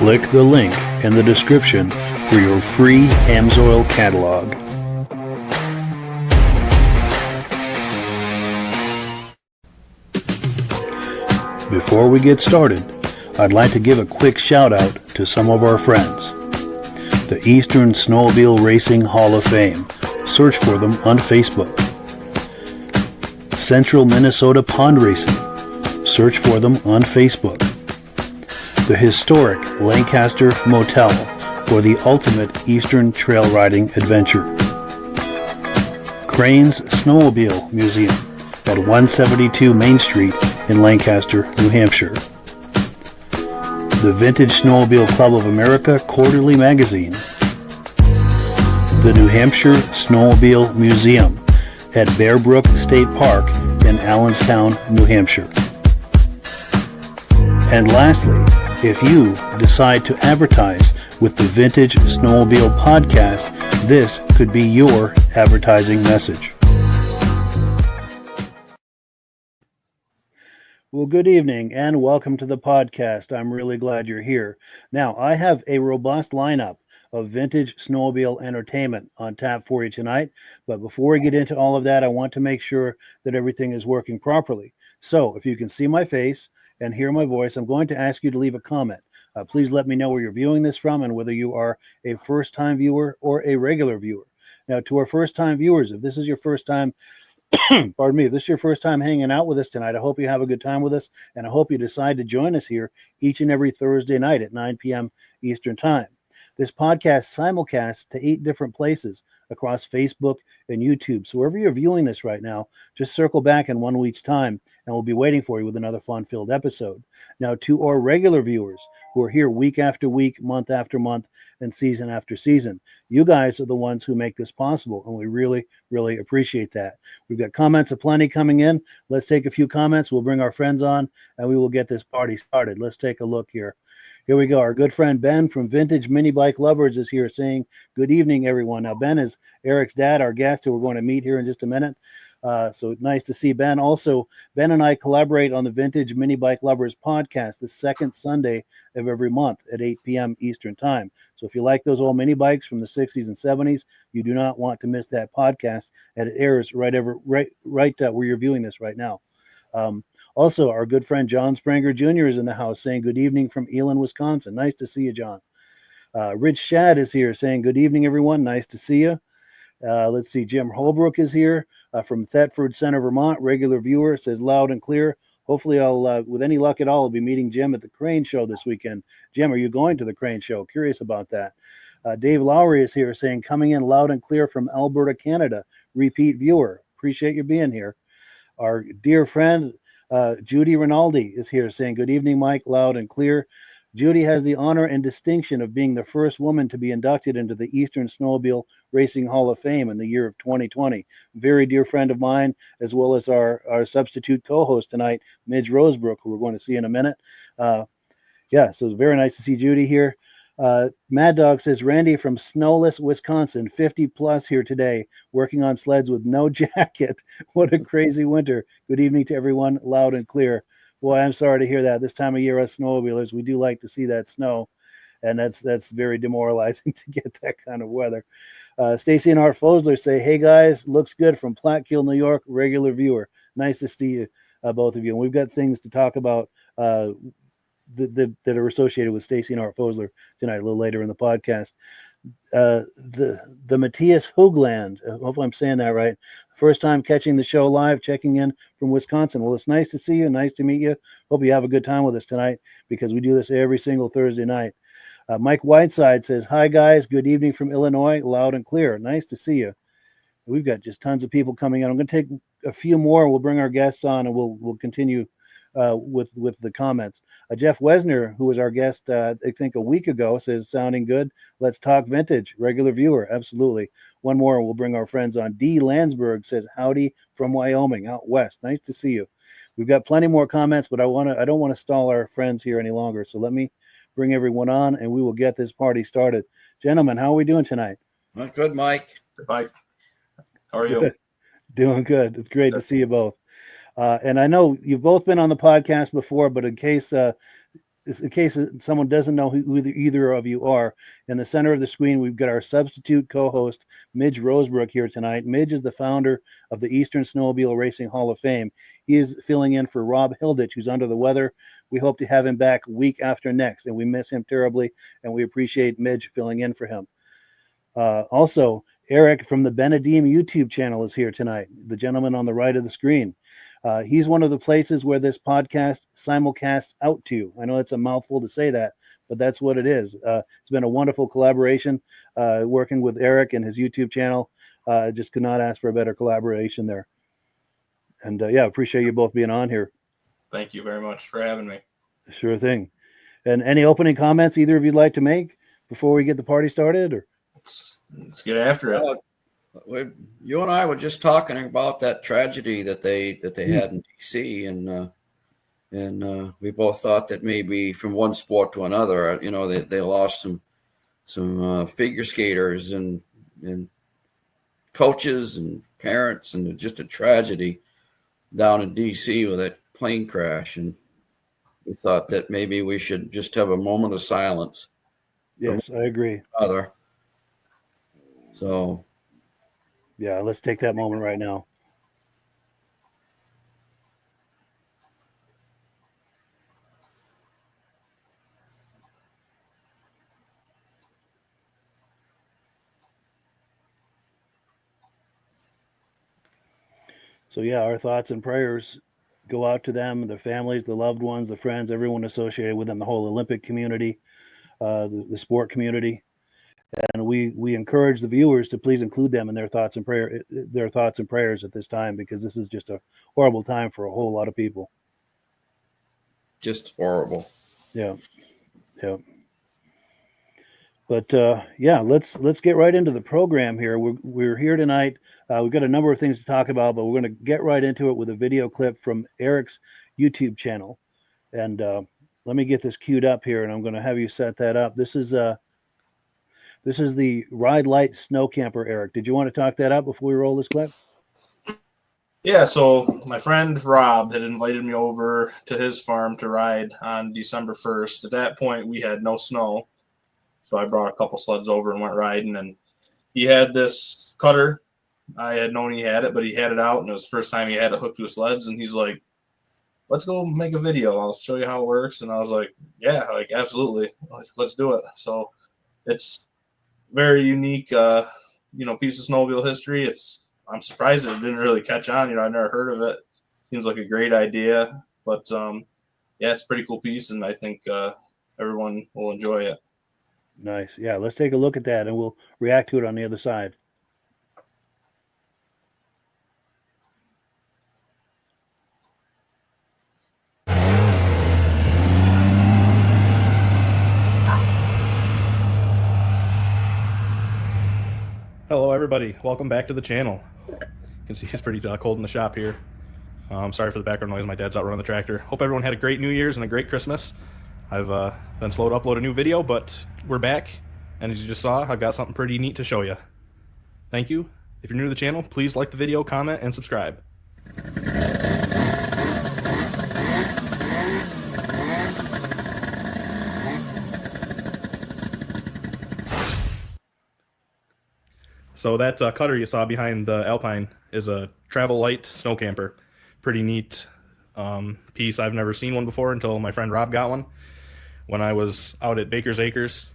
Click the link in the description for your free Amsoil catalog. Before we get started, I'd like to give a quick shout out to some of our friends. The Eastern Snowmobile Racing Hall of Fame. Search for them on Facebook. Central Minnesota Pond Racing. Search for them on Facebook. The historic Lancaster Motel for the ultimate Eastern trail riding adventure. Crane's Snowmobile Museum at 172 Main Street in Lancaster, New Hampshire. The Vintage Snowmobile Club of America Quarterly Magazine. The New Hampshire Snowmobile Museum at Bear Brook State Park in Allenstown, New Hampshire. And lastly, if you decide to advertise with the Vintage Snowmobile Podcast, this could be your advertising message. Well, good evening and welcome to the podcast. I'm really glad you're here. Now, I have a robust lineup of vintage snowmobile entertainment on tap for you tonight. But before we get into all of that, I want to make sure that everything is working properly. So if you can see my face and hear my voice, I'm going to ask you to leave a comment. Please let me know where you're viewing this from and whether you are a first-time viewer or a regular viewer. Now, to our first-time viewers, if this is your first time pardon me, if this is your first time hanging out with us tonight, I hope you have a good time with us, and I hope you decide to join us here each and every Thursday night at 9 p.m. Eastern Time. This podcast simulcasts to 8 different places across Facebook and YouTube. So wherever you're viewing this right now, just circle back in 1 week's time, and we'll be waiting for you with another fun-filled episode. Now, to our regular viewers who are here week after week, month after month, and season after season, you guys are the ones who make this possible, and we really, really appreciate that. We've got comments aplenty coming in. Let's take a few comments. We'll bring our friends on, and we will get this party started. Let's take a look here. Here we go. Our good friend Ben from Vintage Mini Bike Lovers is here saying, good evening, everyone. Now, Ben is Eric's dad, our guest, who we're going to meet here in just a minute. So nice to see Ben. Also, Ben and I collaborate on the Vintage Mini Bike Lovers podcast the second Sunday of every month at 8 p.m. Eastern Time. So if you like those old mini bikes from the 60s and 70s, you do not want to miss that podcast, and it airs right where you're viewing this right now. Also, our good friend John Spranger Jr. is in the house saying good evening from Elin, Wisconsin. Nice to see you, John. Rich Shad is here saying good evening, everyone. Nice to see you. Let's see. Jim Holbrook is here from Thetford Center, Vermont. Regular viewer, says loud and clear. Hopefully I'll, with any luck at all, I'll be meeting Jim at the Crane Show this weekend. Jim, are you going to the Crane Show? Curious about that. Dave Lowry is here saying coming in loud and clear from Alberta, Canada. Repeat viewer. Appreciate you being here. Our dear friend Judy Rinaldi is here saying good evening, Mike, loud and clear. Judy has the honor and distinction of being the first woman to be inducted into the Eastern Snowmobile Racing Hall of Fame in the year of 2020. Very dear friend of mine, as well as our substitute co-host tonight, Midge Rosebrook, who we're going to see in a minute. So it's very nice to see Judy here. Mad Dog says, Randy from Snowless, Wisconsin, 50 plus here today, working on sleds with no jacket. What a crazy winter. Good evening to everyone, loud and clear. Boy, I'm sorry to hear that. This time of year, us snowmobilers, we do like to see that snow, and that's very demoralizing to get that kind of weather. Stacy and Art Fosler say, hey, guys, looks good from Plattkill, New York, regular viewer. Nice to see you, both of you. And we've got things to talk about that are associated with Stacy and Art Fosler tonight, a little later in the podcast. The Matthias Hoogland, hopefully I'm saying that right. First time catching the show live, checking in from Wisconsin. Well, it's nice to see you. Nice to meet you. Hope you have a good time with us tonight because we do this every single Thursday night. Mike Whiteside says, hi, guys. Good evening from Illinois. Loud and clear. Nice to see you. We've got just tons of people coming in. I'm going to take a few more. We'll bring our guests on and we'll continue with the comments. Jeff Wesner, who was our guest, I think a week ago, says, sounding good. Let's talk vintage. Regular viewer. Absolutely. One more, and we'll bring our friends on. D. Landsberg says, howdy from Wyoming, out west. Nice to see you. We've got plenty more comments, but I don't want to stall our friends here any longer. So let me bring everyone on, and we will get this party started. Gentlemen, how are we doing tonight? Good, Mike. Good, Mike. How are you? Good. Doing good. It's great to see you both. And I know you've both been on the podcast before, but in case in case someone doesn't know who either of you are, in the center of the screen, we've got our substitute co-host, Midge Rosebrook, here tonight. Midge is the founder of the Eastern Snowmobile Racing Hall of Fame. He is filling in for Rob Hilditch, who's under the weather. We hope to have him back week after next, and we miss him terribly, and we appreciate Midge filling in for him. Also, Eric from the Benedeem YouTube channel is here tonight, the gentleman on the right of the screen. He's one of the places where this podcast simulcasts out to. I know it's a mouthful to say that, but that's what it is. It's been a wonderful collaboration working with Eric and his YouTube channel. Just could not ask for a better collaboration there. And appreciate you both being on here. Thank you very much for having me. Sure thing. And any opening comments either of you'd like to make before we get the party started? Or let's get after it. You and I were just talking about that tragedy that they had in DC, and we both thought that maybe from one sport to another, they lost some figure skaters and coaches and parents, and just a tragedy down in DC with that plane crash. And we thought that maybe we should just have a moment of silence. Yes, I agree. So. Yeah, let's take that moment right now. So our thoughts and prayers go out to them, their families, the loved ones, the friends, everyone associated with them, the whole Olympic community, the sport community. And we encourage the viewers to please include them in their thoughts and prayers at this time, because this is just a horrible time for a whole lot of people. Just horrible. Yeah. But let's get right into the program here. We're here tonight. We've got a number of things to talk about, but we're going to get right into it with a video clip from Eric's YouTube channel. And let me get this queued up here, and I'm going to have you set that up. This is the Ride Light Snow Camper, Eric. Did you want to talk that up before we roll this clip? Yeah, so my friend Rob had invited me over to his farm to ride on December 1st. At that point, we had no snow, so I brought a couple sleds over and went riding. And he had this cutter. I had known he had it, but he had it out, and it was the first time he had it hooked to his sleds. And he's like, let's go make a video. I'll show you how it works. And I was like, yeah, absolutely. Let's do it. So it's very unique, piece of snowmobile history. I'm surprised it didn't really catch on. I've never heard of it. Seems like a great idea, but it's a pretty cool piece, and I think everyone will enjoy it. Nice. Yeah, let's take a look at that, and we'll react to it on the other side. Hello everybody, welcome back to the channel. You can see it's pretty cold in the shop here. Sorry for the background noise, my dad's out running the tractor. Hope everyone had a great New Year's and a great Christmas. I've been slow to upload a new video, but we're back, and as you just saw, I've got something pretty neat to show you. Thank you. If you're new to the channel, please like the video, comment, and subscribe. So that cutter you saw behind the Alpine is a Travel Light Snow Camper. Pretty neat piece. I've never seen one before until my friend Rob got one. When I was out at Baker's Acres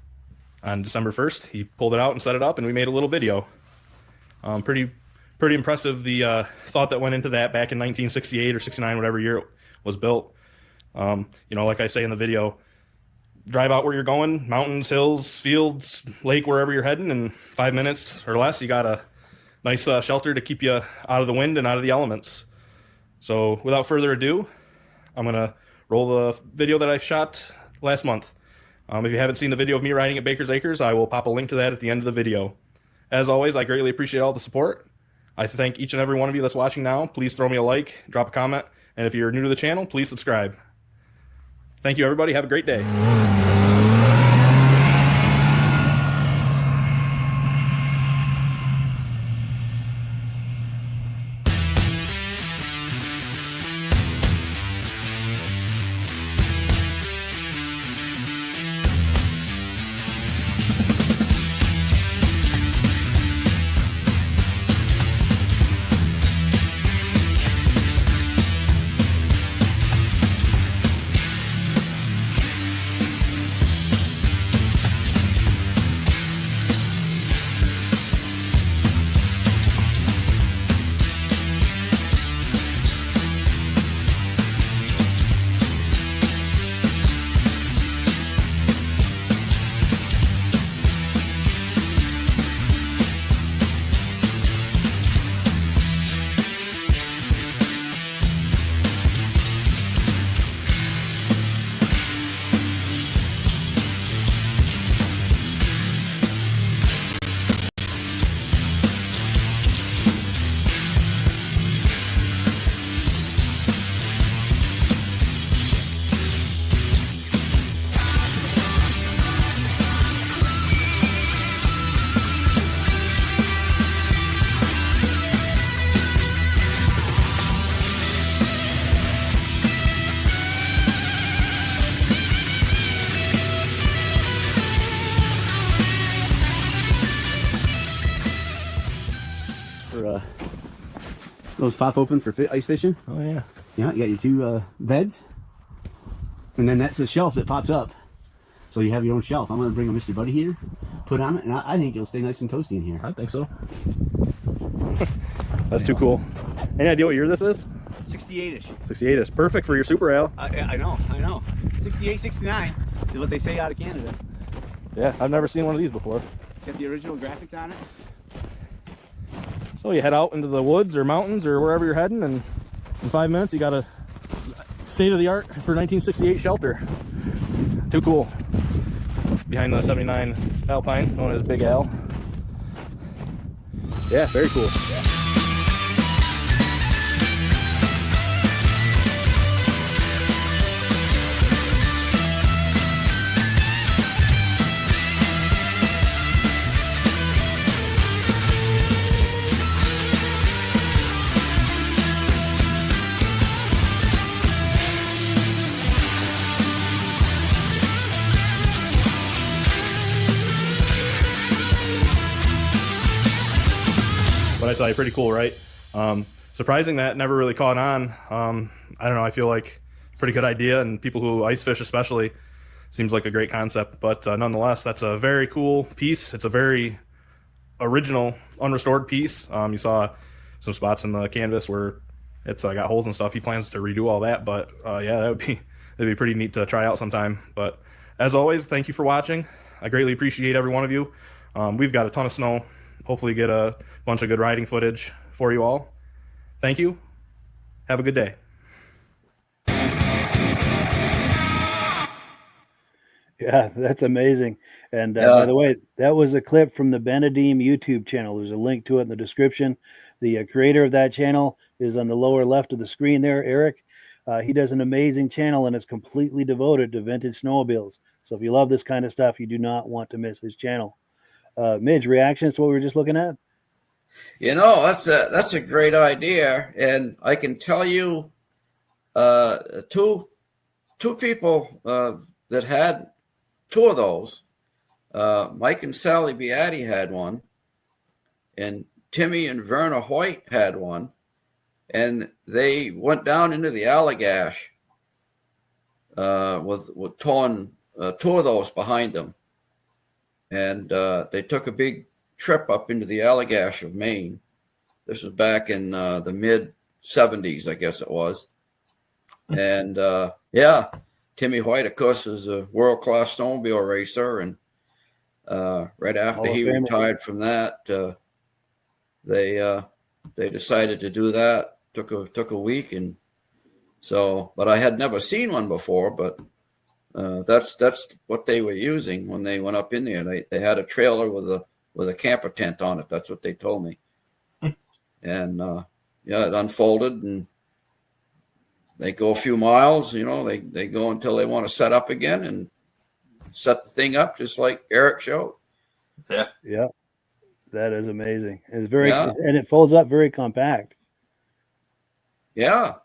on December 1st, he pulled it out and set it up, and we made a little video. Pretty impressive, the thought that went into that back in 1968 or 69, whatever year it was built. Like I say in the video, drive out where you're going, mountains, hills, fields, lake, wherever you're heading, in 5 minutes or less, you got a nice shelter to keep you out of the wind and out of the elements. So without further ado, I'm going to roll the video that I shot last month. If you haven't seen the video of me riding at Baker's Acres, I will pop a link to that at the end of the video. As always, I greatly appreciate all the support. I thank each and every one of you that's watching now. Please throw me a like, drop a comment, and if you're new to the channel, please subscribe. Thank you, everybody. Have a great day. Those pop open for ice fishing. Oh yeah. Yeah, you got your two beds. And then that's a shelf that pops up. So you have your own shelf. I'm going to bring a Mr. Buddy heater, put on it, and I think it'll stay nice and toasty in here. I think so. That's too cool. Any idea what year this is? 68-ish. 68 is perfect for your Super Ale. I know. 68, 69 is what they say out of Canada. Yeah, I've never seen one of these before. Got the original graphics on it. So you head out into the woods or mountains or wherever you're heading, and in 5 minutes you got a state-of-the-art for 1968 shelter. Too cool. Behind the 79 Alpine, known as Big Al. Yeah, very cool. But I tell you, pretty cool, right? Surprising that never really caught on. I don't know, I feel like pretty good idea, and people who ice fish especially, seems like a great concept. But nonetheless, that's a very cool piece. It's a very original, unrestored piece. You saw some spots in the canvas where it's got holes and stuff. He plans to redo all that, but yeah, that'd be pretty neat to try out sometime. But as always, thank you for watching. I greatly appreciate every one of you. We've got a ton of snow. Hopefully get a bunch of good riding footage for you all. Thank you. Have a good day. Yeah, that's amazing. And by the way, that was a clip from the Benedeem YouTube channel. There's a link to it in the description. The creator of that channel is on the lower left of the screen there, Eric. He does an amazing channel, and it's completely devoted to vintage snowmobiles. So if you love this kind of stuff, you do not want to miss his channel. Midge, reactions to what we were just looking at? You know, that's a great idea, and I can tell you, two people that had two of those. Mike and Sally Beatty had one, and Timmy and Verna Hoyt had one, and they went down into the Allagash with towing two of those behind them. And they took a big trip up into the Allagash of Maine. This was back in the mid-'70s, I guess it was. And, yeah, Timmy White, of course, is a world-class snowmobile racer. And right after he retired from that, they decided to do that. Took a week. And so, but I had never seen one before, but that's what they were using when they went up in there. They had a trailer with a camper tent on it. That's what they told me. And yeah, it unfolded, and they go a few miles. You know, they go until they want to set up again and set the thing up just like Eric showed. Yeah, that is amazing. It's very and it folds up very compact. Yeah.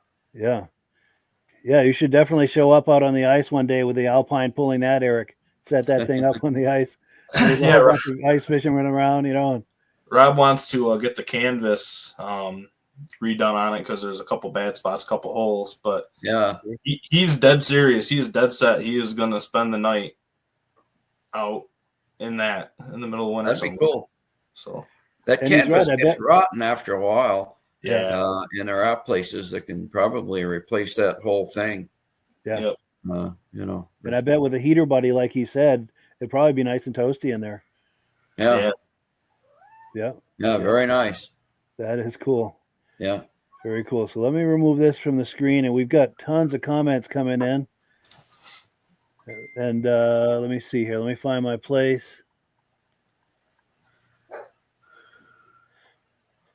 You should definitely show up out on the ice one day with the Alpine pulling that, Eric. Set that thing up on the ice. Yeah, right. Ice fishing running around, you know. Rob wants to get the canvas redone on it because there's a couple bad spots, a couple holes. But yeah, he's dead serious. He's dead set. He is going to spend the night out in the middle of winter. That'd be cool. So that canvas gets rotten after a while. Yeah. And there are places that can probably replace that whole thing. Yeah. Yep. You know. And I bet with a heater buddy, like he said, it'd probably be nice and toasty in there. Yeah. Very nice. That is cool. Yeah. Very cool. So let me remove this from the screen, and we've got tons of comments coming in. And let me see here. Let me find my place.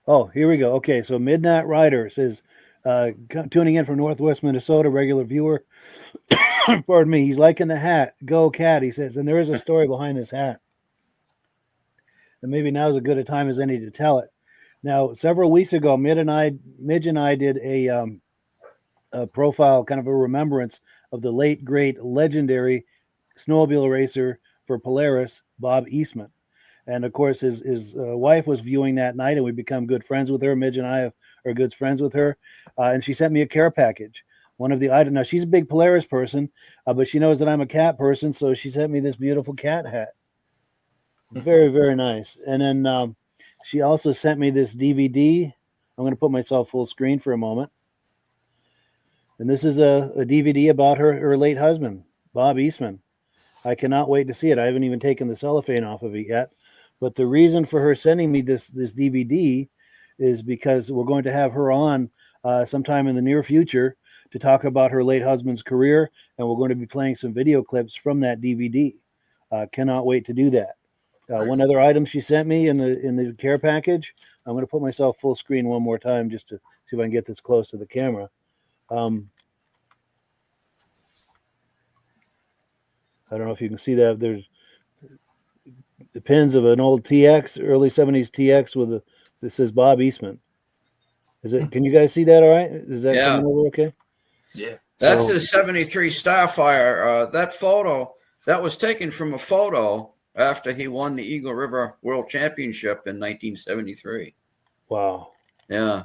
Oh, here we go. Okay, so Midnight Rider says, tuning in from Northwest Minnesota, regular viewer. Pardon me. He's liking the hat. Go Cat, he says. And there is a story behind this hat. And maybe now is as good a time as any to tell it. Now, several weeks ago, Midge and I did a profile, kind of a remembrance of the late, great, legendary snowmobile racer for Polaris, Bob Eastman. And of course, his wife was viewing that night, and we become good friends with her. Midge and I are good friends with her, and she sent me a care package. One of the items. Now she's a big Polaris person, but she knows that I'm a cat person, so she sent me this beautiful cat hat. Very, very nice. And then she also sent me this DVD. I'm going to put myself full screen for a moment. And this is a DVD about her late husband, Bob Eastman. I cannot wait to see it. I haven't even taken the cellophane off of it yet. But the reason for her sending me this DVD is because we're going to have her on sometime in the near future to talk about her late husband's career, and we're going to be playing some video clips from that DVD. Cannot wait to do that. One other item she sent me in the care package. I'm going to put myself full screen one more time just to see if I can get this close to the camera. I don't know if you can see that. There's the pins of an old TX, early 70s TX that says Bob Eastman. Is it? Can you guys see that all right? Is that coming over okay? Yeah. That's his 73 Starfire. That photo, that was taken from a photo after he won the Eagle River World Championship in 1973. Wow. Yeah.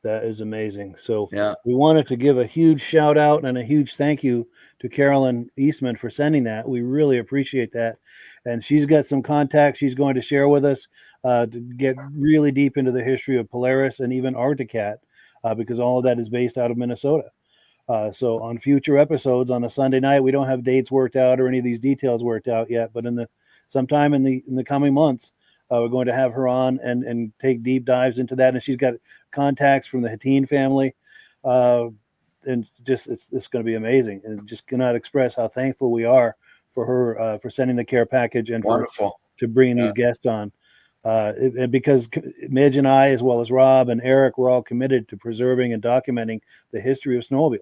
That is amazing. So yeah, we wanted to give a huge shout out and a huge thank you to Carolyn Eastman for sending that. We really appreciate that. And she's got some contacts she's going to share with us to get really deep into the history of Polaris and even Arctic Cat, because all of that is based out of Minnesota. So on future episodes on a Sunday night, we don't have dates worked out or any of these details worked out yet, but sometime in the coming months, we're going to have her on and take deep dives into that. And she's got contacts from the Hattin family, and just it's going to be amazing. And just cannot express how thankful we are for her for sending the care package and to bringing these guests on. Because Midge and I, as well as Rob and Eric, we're all committed to preserving and documenting the history of snowmobiles.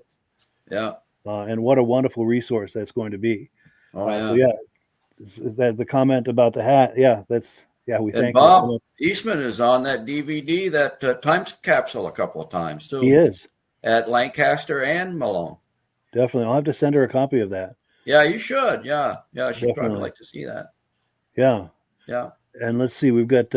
Yeah. And what a wonderful resource that's going to be. Oh, yeah. So, that the comment about the hat. We thank Bob Eastman is on that DVD, that time capsule a couple of times, too. He is. At Lancaster and Malone. Definitely. I'll have to send her a copy of that. Yeah, you should. Yeah. She'd probably like to see that. Yeah. Yeah. And let's see. We've got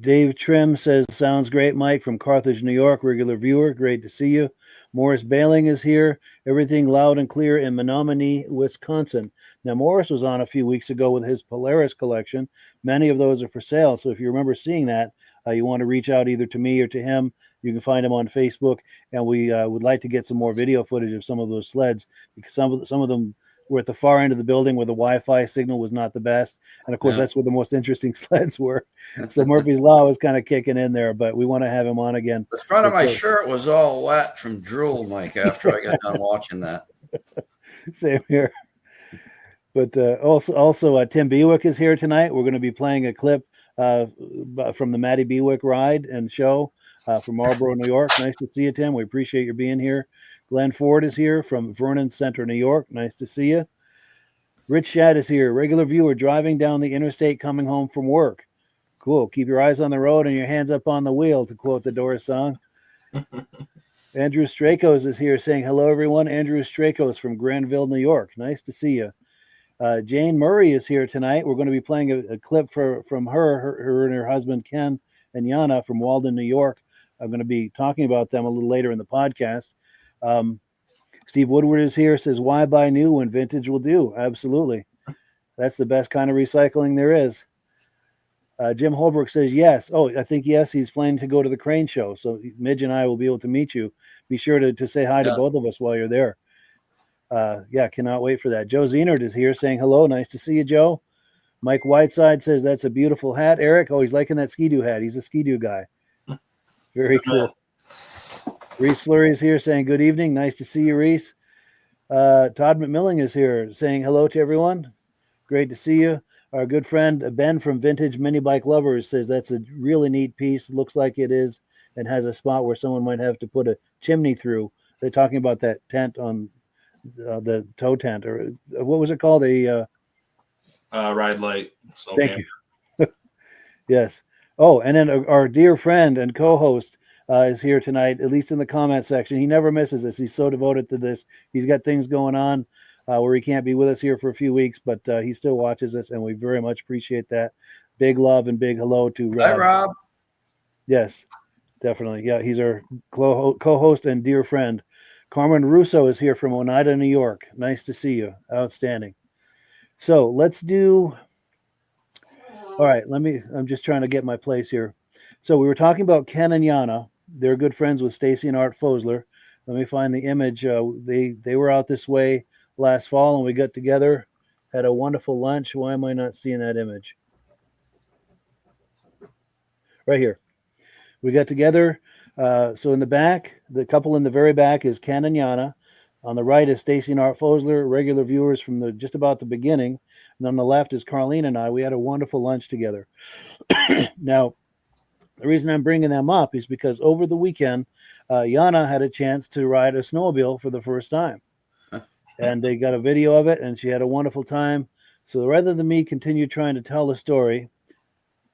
Dave Trim says, sounds great, Mike, from Carthage, New York. Regular viewer. Great to see you. Morris Bailing is here. Everything loud and clear in Menominee, Wisconsin. Now, Morris was on a few weeks ago with his Polaris collection. Many of those are for sale. So if you remember seeing that, you want to reach out either to me or to him. You can find him on Facebook. And we would like to get some more video footage of some of those sleds, because some of them were at the far end of the building where the Wi-Fi signal was not the best. And, of course, that's where the most interesting sleds were. So Murphy's Law was kind of kicking in there, but we want to have him on again. The front of my shirt was all wet from drool, Mike, after I got done watching that. Same here. But also Tim Bewick is here tonight. We're going to be playing a clip from the Matty Bewick ride and show from Marlboro, New York. Nice to see you, Tim. We appreciate you being here. Glenn Ford is here from Vernon Center, New York. Nice to see you. Rich Shad is here. Regular viewer driving down the interstate coming home from work. Cool. Keep your eyes on the road and your hands up on the wheel, to quote the Doors song. Andrew Strakos is here saying, hello, everyone. Andrew Strakos from Granville, New York. Nice to see you. Jane Murray is here tonight. We're going to be playing a clip from her and her husband, Ken and Yana from Walden, New York. I'm going to be talking about them a little later in the podcast. Steve Woodward is here, says, why buy new when vintage will do? Absolutely. That's the best kind of recycling there is. Jim Holbrook says, yes. Oh, I think, yes, he's planning to go to the Crane Show. So Midge and I will be able to meet you. Be sure to say hi to both of us while you're there. Cannot wait for that. Joe Zenert is here saying hello. Nice to see you, Joe. Mike Whiteside says, that's a beautiful hat. Eric, he's liking that Ski-Doo hat. He's a Ski-Doo guy. Very cool. Reese Fleury is here saying good evening. Nice to see you, Reese. Todd McMillan is here saying hello to everyone. Great to see you. Our good friend Ben from Vintage Mini Bike Lovers says that's a really neat piece. Looks like it is, and has a spot where someone might have to put a chimney through. They're talking about that tent on the tow tent, or what was it called? Ride Light. Thank you. Yes. Oh, and then our dear friend and co-host is here tonight, at least in the comment section. He never misses us. He's so devoted to this. He's got things going on where he can't be with us here for a few weeks, but he still watches us, and we very much appreciate that. Big love and big hello to Rob. Hi, Rob. Yes. Definitely. Yeah, he's our co-host and dear friend. Carmen Russo is here from Oneida, New York. Nice to see you. Outstanding. So let's do. All right, I'm just trying to get my place here. So we were talking about Ken and Yana. They're good friends with Stacy and Art Fosler. Let me find the image. They were out this way last fall, and we got together, had a wonderful lunch. Why am I not seeing that image? Right here. We got together. So in the back, the couple in the very back is Ken and Yana. On the right is Stacy and Art Fosler, regular viewers from just about the beginning. And on the left is Carlene and I. We had a wonderful lunch together. Now, the reason I'm bringing them up is because over the weekend, Yana had a chance to ride a snowmobile for the first time. And they got a video of it, and she had a wonderful time. So rather than me continue trying to tell the story,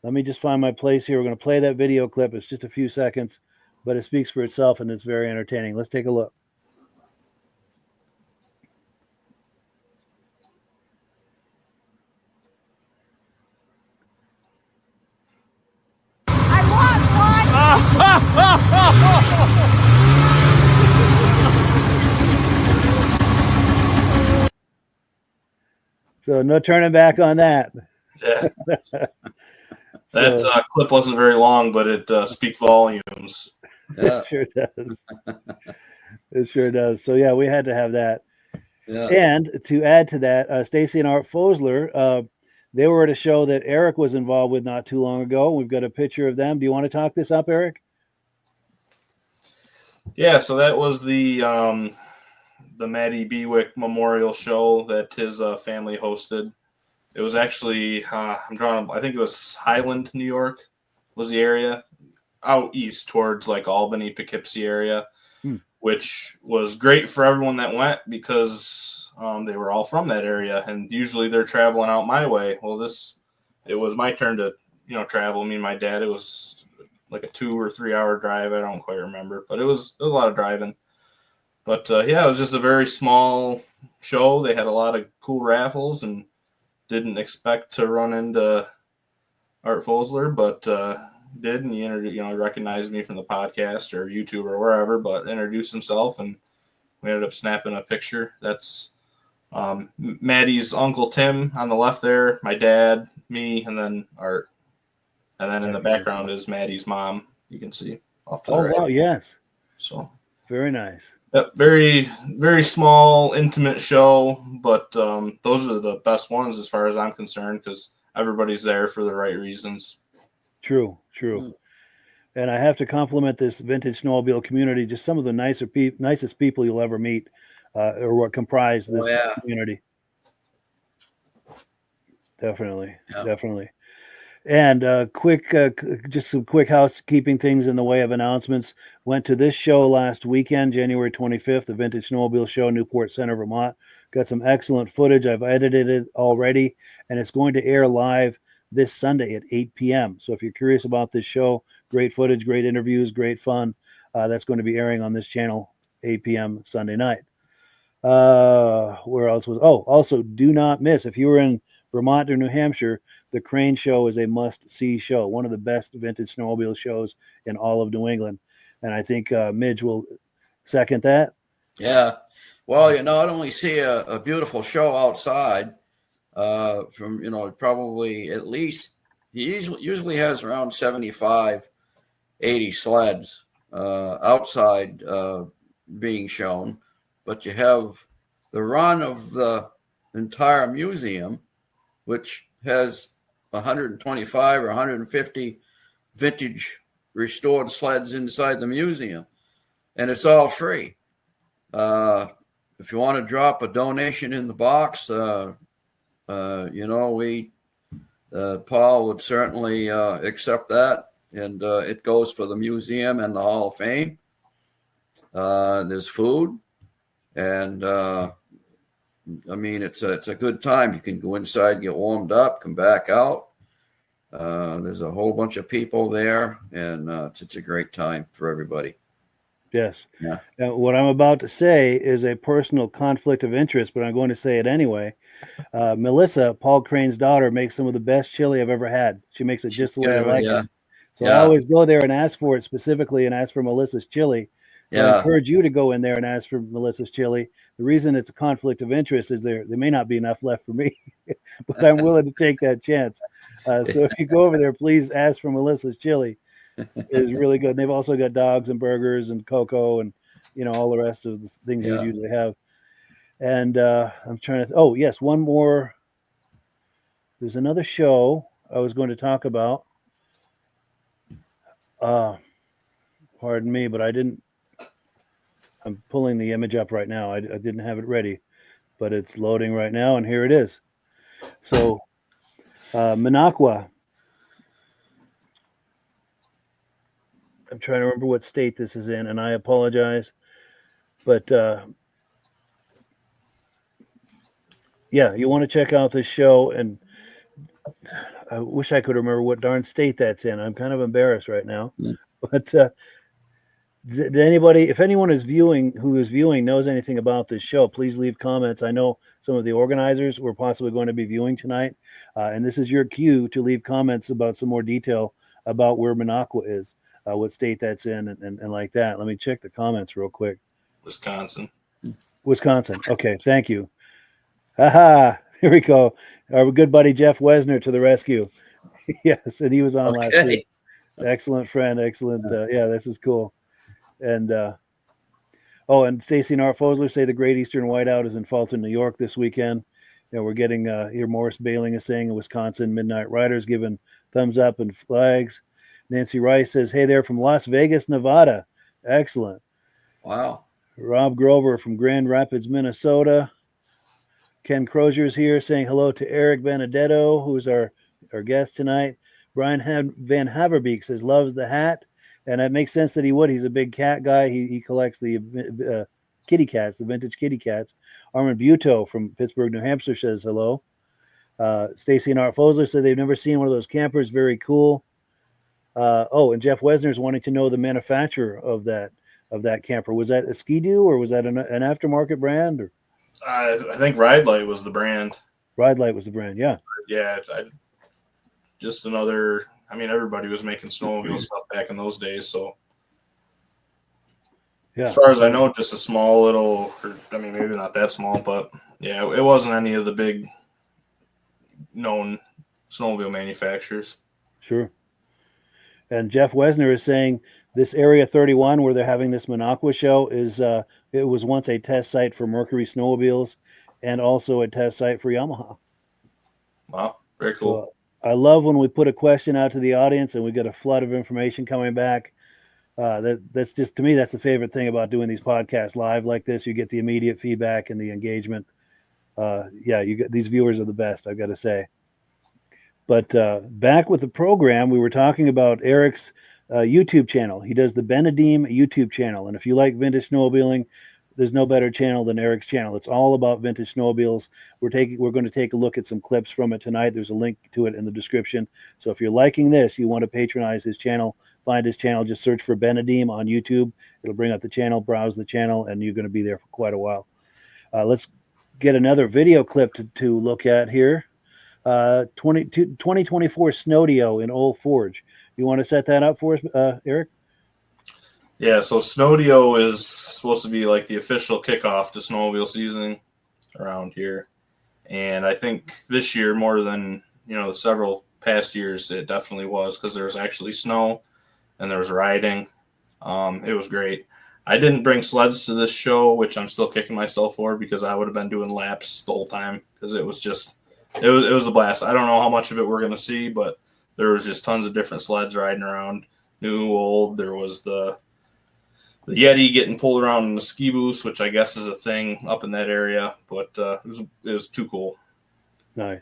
let me just find my place here. We're going to play that video clip. It's just a few seconds, but it speaks for itself, and it's very entertaining. Let's take a look. So no turning back on that. Yeah. That clip wasn't very long, but it speaks volumes. Yeah. It sure does. It sure does. So yeah, we had to have that. Yeah. And to add to that, Stacy and Art Fosler, they were at a show that Eric was involved with not too long ago. We've got a picture of them. Do you want to talk this up, Eric? Yeah, so that was the Matty Bewick Memorial Show that his family hosted. It was actually, I think it was Highland, New York was the area, out east towards like Albany, Poughkeepsie area, which was great for everyone that went because they were all from that area, and usually they're traveling out my way. Well, it was my turn to, travel. Me and my dad, it was like a 2 or 3 hour drive. I don't quite remember, but it was a lot of driving. But yeah, it was just a very small show. They had a lot of cool raffles and didn't expect to run into Art Fosler, but did. And he recognized me from the podcast or YouTube or wherever, but introduced himself, and we ended up snapping a picture. That's Maddie's Uncle Tim on the left there, my dad, me, and then Art. And then in the background is Maddie's mom. You can see off to the right. Oh, wow, yes. So very nice. Yep, very, very small, intimate show, but those are the best ones as far as I'm concerned because everybody's there for the right reasons. True. And I have to compliment this vintage snowmobile community. Just some of the nicest people you'll ever meet, or what comprise this community. Definitely. And just some quick housekeeping things in the way of announcements. Went to this show last weekend, January 25th, the Vintage Snowmobile Show, Newport Center, Vermont. Got some excellent footage. I've edited it already, and it's going to air live this Sunday at 8 p.m. So if you're curious about this show, great footage, great interviews, great fun. That's going to be airing on this channel, 8 p.m. Sunday night. Where else was? Oh, also do not miss, if you were in Vermont or New Hampshire, the Crane Show is a must-see show, one of the best vintage snowmobile shows in all of New England. And I think Midge will second that. Yeah. Well, you not only see a beautiful show outside from, probably at least he usually has around 75, 80 sleds outside being shown, but you have the run of the entire museum, which has 125 or 150 vintage restored sleds inside the museum, and it's all free. If you want to drop a donation in the box, Paul would certainly accept that, and it goes for the museum and the Hall of Fame. There's food, and it's a good time. You can go inside, get warmed up, come back out. There's a whole bunch of people there, and it's a great time for everybody. Yes. Yeah. Now, what I'm about to say is a personal conflict of interest, but I'm going to say it anyway. Melissa, Paul Crane's daughter, makes some of the best chili I've ever had. She makes it just the way I like it. So I always go there and ask for it specifically and ask for Melissa's chili. So I encourage you to go in there and ask for Melissa's chili. The reason it's a conflict of interest is there may not be enough left for me, but I'm willing to take that chance. So if you go over there, please ask for Melissa's chili. It's really good. And they've also got dogs and burgers and cocoa and, all the rest of the things you usually have. And I'm trying to, oh, yes, one more. There's another show I was going to talk about. Pardon me, but I'm pulling the image up right now. I didn't have it ready, but it's loading right now, and here it is. So, Minocqua. I'm trying to remember what state this is in, and I apologize. But, yeah, you want to check out this show, and I wish I could remember what darn state that's in. I'm kind of embarrassed right now. But if anyone who is viewing knows anything about this show, please leave comments. I know some of the organizers were possibly going to be viewing tonight, and this is your cue to leave comments about some more detail about where Minocqua is, what state that's in, and like that. Let me check the comments real quick. Wisconsin. Okay, thank you. Aha, here we go. Our good buddy Jeff Wesner to the rescue. Yes, and he was on last week. Excellent friend, excellent. Yeah, this is cool. And and Stacy and Art Fosler say the Great Eastern Whiteout is in Fulton, New York this weekend. We're getting here. Morris Bailing is saying in Wisconsin, Midnight Riders giving thumbs up and flags. Nancy Rice says, hey there from Las Vegas, Nevada. Excellent. Wow. Rob Grover from Grand Rapids, Minnesota. Ken Crozier's here saying hello to Eric Benedetto, who's our guest tonight. Brian Van Haverbeek says loves the hat. And it makes sense that he would. He's a big cat guy. He collects the kitty cats, the vintage kitty cats. Armin Buto from Pittsburgh, New Hampshire says hello. Stacy and Art Fosler said they've never seen one of those campers. Very cool. And Jeff Wesner's wanting to know the manufacturer of that camper. Was that a Ski-Doo or was that an aftermarket brand? Or I think Ride Light was the brand. Ride Light was the brand, yeah. Yeah, just another. I mean, everybody was making snowmobile stuff back in those days. So, yeah. As far as I know, just a small little. Maybe not that small, but yeah, it wasn't any of the big known snowmobile manufacturers. Sure. And Jeff Wesner is saying this Area 31 where they're having this Minocqua show is it was once a test site for Mercury snowmobiles and also a test site for Yamaha. Wow, very cool. So, I love when we put a question out to the audience and we get a flood of information coming back. That's just, to me, that's the favorite thing about doing these podcasts live like this. You get the immediate feedback and the engagement. You get these viewers are the best, I've got to say. But back with the program, we were talking about Eric's YouTube channel. He does the Benedeem YouTube channel. And if you like vintage snowmobiling, there's no better channel than Eric's channel. It's all about vintage snowmobiles. We're going to take a look at some clips from it tonight. There's a link to it in the description. So if you're liking this, you want to patronize his channel, find his channel, just search for Benedeem on YouTube. It'll bring up the channel, browse the channel, and you're going to be there for quite a while. Let's get another video clip to look at here. 2024 Snowdio in Old Forge. You want to set that up for us, Eric? Yeah, so Snowdio is supposed to be like the official kickoff to snowmobile season around here. And I think this year, more than, the several past years, it definitely was because there was actually snow and there was riding. It was great. I didn't bring sleds to this show, which I'm still kicking myself for because I would have been doing laps the whole time because it was a blast. I don't know how much of it we're going to see, but there was just tons of different sleds riding around, new, old. There was the Yeti getting pulled around in the ski boost, which I guess is a thing up in that area, but it was too cool. Nice.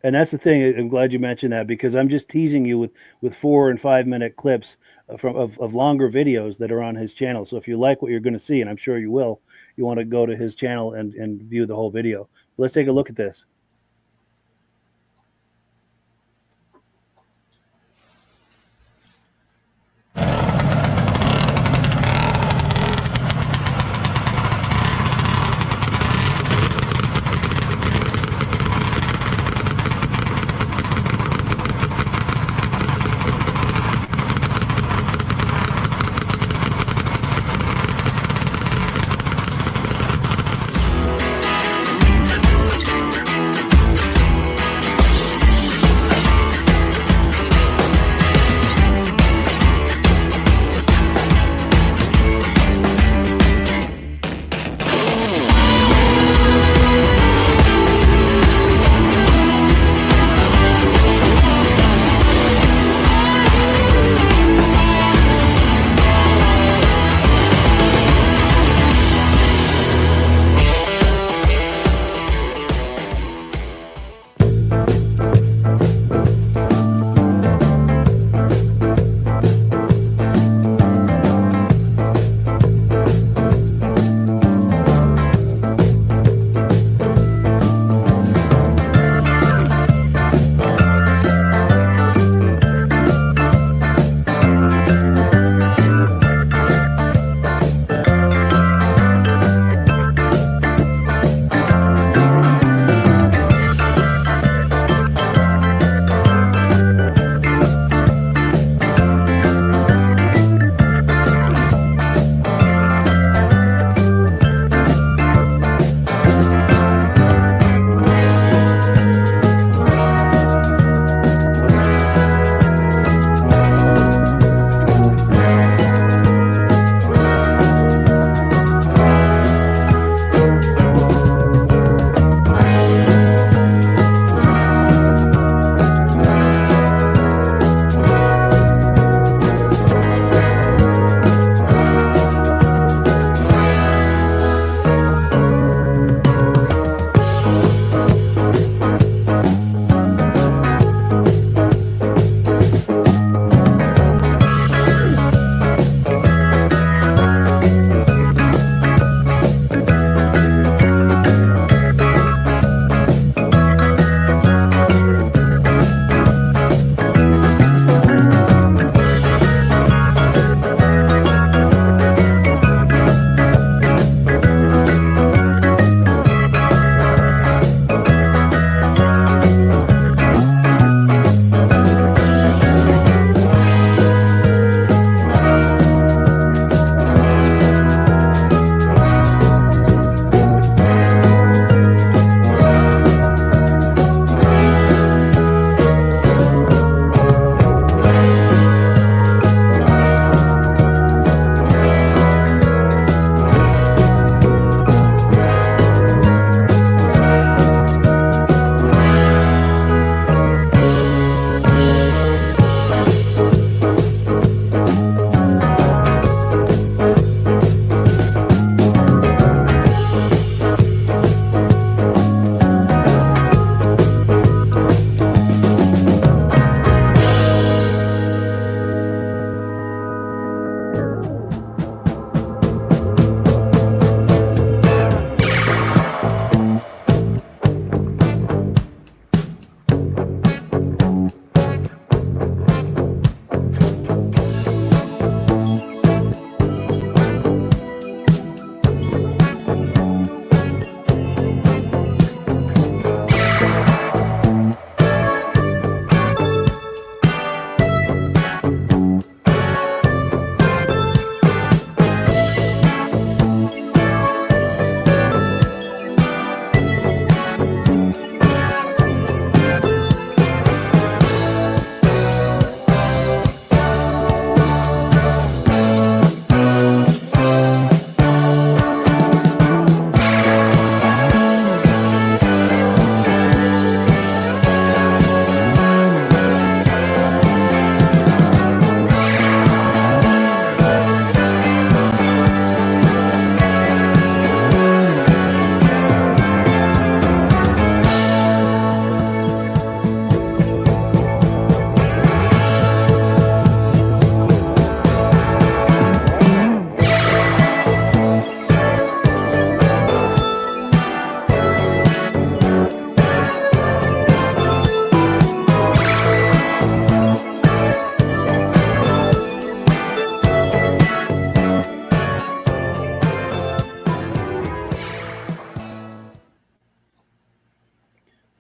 And that's the thing. I'm glad you mentioned that because I'm just teasing you with 4 and 5 minute clips of longer videos that are on his channel. So if you like what you're going to see, and I'm sure you will, you want to go to his channel and view the whole video. Let's take a look at this.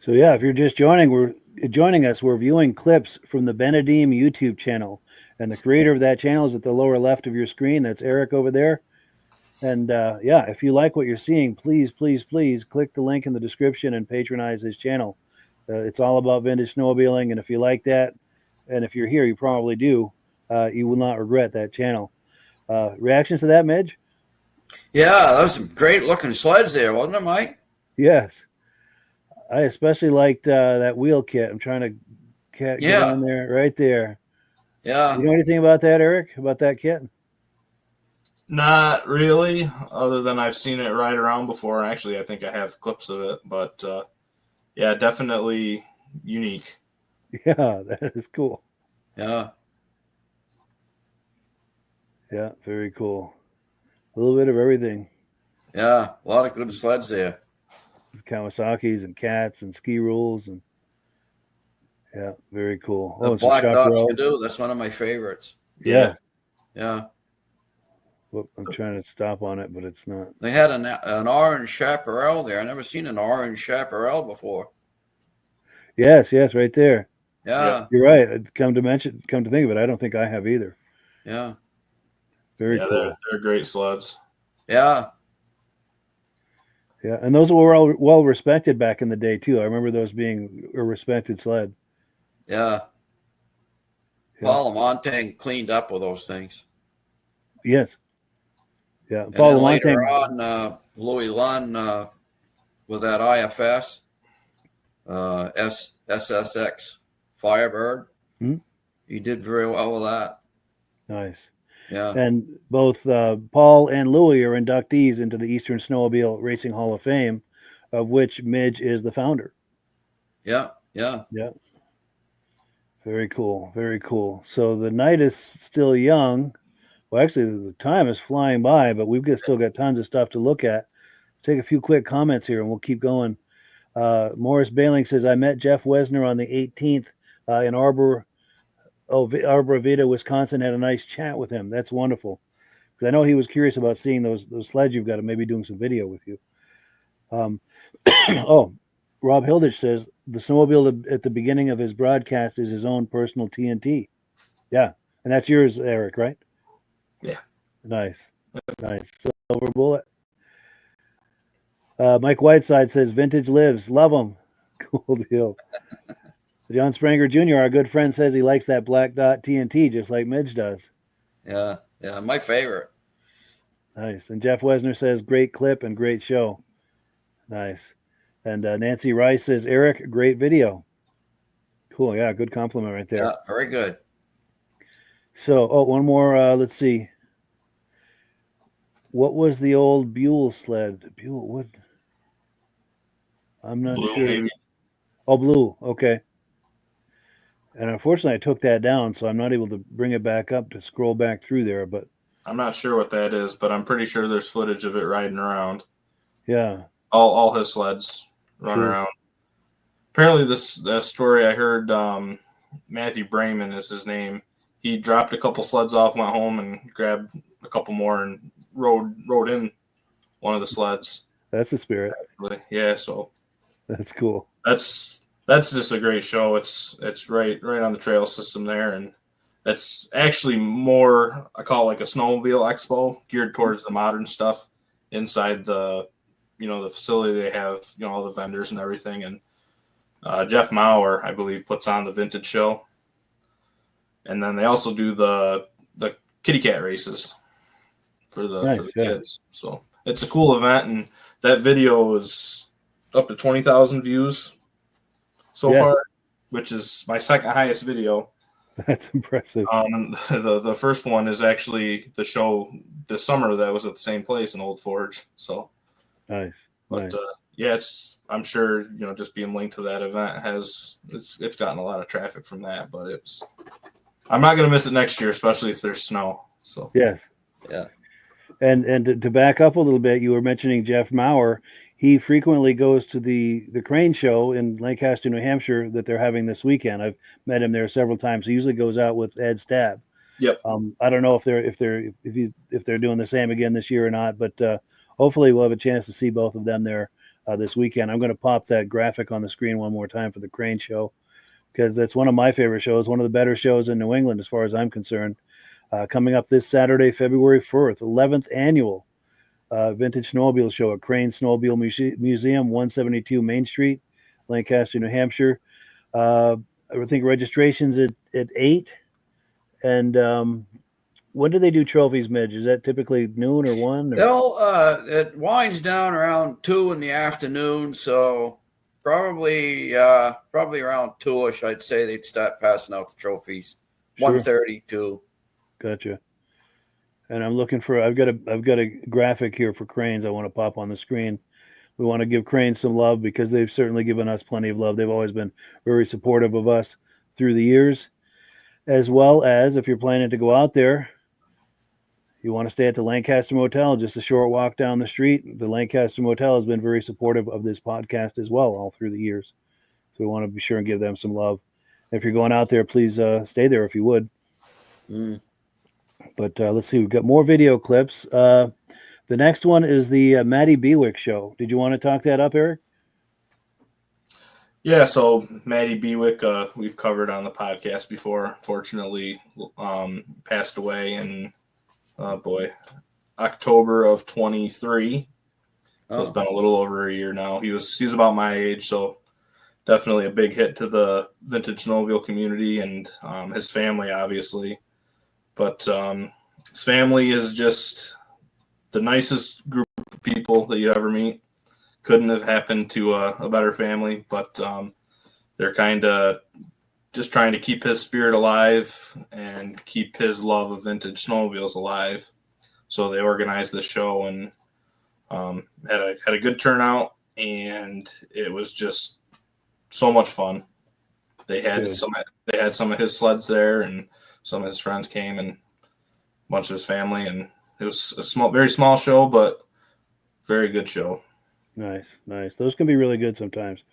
So yeah, if you're just joining us, we're viewing clips from the Benedeem YouTube channel, and the creator of that channel is at the lower left of your screen. That's Eric over there. And yeah, if you like what you're seeing, please click the link in the description and patronize his channel. It's all about vintage snowmobiling, and if you like that, and if you're here, you probably do. You will not regret that channel. Reactions to that, Midge? Yeah, that was some great looking sleds there, wasn't it, Mike? Yes. I especially liked that wheel kit. I'm trying to get on there, right there. Yeah. You know anything about that, Eric? About that kit? Not really, other than I've seen it ride around before. Actually, I think I have clips of it, but yeah, definitely unique. Yeah, that is cool. Yeah. Yeah, very cool. A little bit of everything. Yeah, a lot of good sleds there. Kawasaki's and cats and ski rules, and yeah, very cool. The and some black dots chaparral. Skidoo, that's one of my favorites. Yeah. Yeah. Whoop, I'm trying to stop on it, but it's not. They had an orange chaparral there. I never seen an orange chaparral before. Yes, right there. Yeah. You're right. Come to think of it, I don't think I have either. Yeah. Very cool. They're great sleds. Yeah. Yeah, and those were all well respected back in the day too. I remember those being a respected sled. Yeah. Paul Lamontagne cleaned up with those things. Yes. Yeah. And Paul then later Lamontagne. on, Louis Lunn with that IFS SSX Firebird. He did very well with that. Nice. Yeah. And both Paul and Louis are inductees into the Eastern Snowmobile Racing Hall of Fame, of which Midge is the founder. Yeah. Very cool. Very cool. So the night is still young. Well, actually, the time is flying by, but we've still got tons of stuff to look at. Take a few quick comments here, and we'll keep going. Morris Bailing says, I met Jeff Wesner on the 18th in Arbor Vita, Wisconsin. Had a nice chat with him. That's wonderful. Because I know he was curious about seeing those sleds you've got and maybe doing some video with you. Rob Hilditch says, the snowmobile at the beginning of his broadcast is his own personal TNT. Yeah. And that's yours, Eric, right? Yeah. Nice. Silver bullet. Mike Whiteside says, vintage lives. Love them. Cool deal. John Spranger Jr., our good friend, says he likes that black dot TNT just like Midge does. Yeah. My favorite. Nice. And Jeff Wesner says, great clip and great show. Nice. And Nancy Rice says, Eric, great video. Cool. Yeah, good compliment right there. Yeah, very good. So, one more. Let's see. What was the old Buell sled? Buell, what? I'm not Blue, sure. maybe. Oh, blue. Okay. And unfortunately, I took that down, so I'm not able to bring it back up to scroll back through there. But I'm not sure what that is, but I'm pretty sure there's footage of it riding around. yeah. All his sleds run around. Apparently, the story I heard, Matthew Brayman is his name. He dropped a couple sleds off, went home, and grabbed a couple more and rode in one of the sleds. That's the spirit. Yeah, so That's cool. that's just a great show. It's right on the trail system there, and it's actually more, I call it like a snowmobile expo geared towards the modern stuff inside the the facility. They have all the vendors and everything, and Jeff Maurer, I believe, puts on the vintage show, and then they also do the kitty cat races for the kids. So it's a cool event, and that video is up to 20,000 views so far, which is my second highest video. That's impressive. The first one is actually the show this summer that was at the same place in Old Forge. So Nice. but yeah, I'm sure just being linked to that event it's gotten a lot of traffic from that. But I'm not going to miss it next year, especially if there's snow. So Yes. Yeah. And to back up a little bit, you were mentioning Jeff Maurer. He frequently goes to the crane show in Lancaster, New Hampshire that they're having this weekend. I've met him there several times. He usually goes out with Ed Stab. Yep. I don't know if they're doing the same again this year or not, but hopefully we'll have a chance to see both of them there this weekend. I'm going to pop that graphic on the screen one more time for the Crane Show, because that's one of my favorite shows, one of the better shows in New England as far as I'm concerned. Coming up this Saturday, February 4th, 11th annual Vintage Snowmobile Show at Crane Snowmobile Museum, 172 Main Street, Lancaster, New Hampshire. I think registration's at 8. And when do they do trophies, Midge? Is that typically noon or 1? Or? It winds down around 2 in the afternoon, so probably around 2ish, I'd say they'd start passing out the trophies. Sure. 1:30 2. Gotcha. And I'm looking for. I've got a graphic here for Cranes. I want to pop on the screen. We want to give Cranes some love because they've certainly given us plenty of love. They've always been very supportive of us through the years, as well as if you're planning to go out there, you want to stay at the Lancaster Motel, just a short walk down the street. The Lancaster Motel has been very supportive of this podcast as well all through the years. So we want to be sure and give them some love. If you're going out there, please stay there if you would. But let's see. We've got more video clips. The next one is the Maddie Bewick show. Did you want to talk that up, Eric? Yeah, so Maddie Bewick, we've covered on the podcast before. Fortunately, passed away in October of 23. So it's been a little over a year now. He's about my age, so definitely a big hit to the vintage snowmobile community and his family, obviously. But his family is just the nicest group of people that you ever meet. Couldn't have happened to a better family, but they're kind of just trying to keep his spirit alive and keep his love of vintage snowmobiles alive. So they organized the show and had a good turnout, and it was just so much fun. They had some of his sleds there, and some of his friends came, and a bunch of his family, and it was a very small show, but very good show. Nice. Those can be really good sometimes.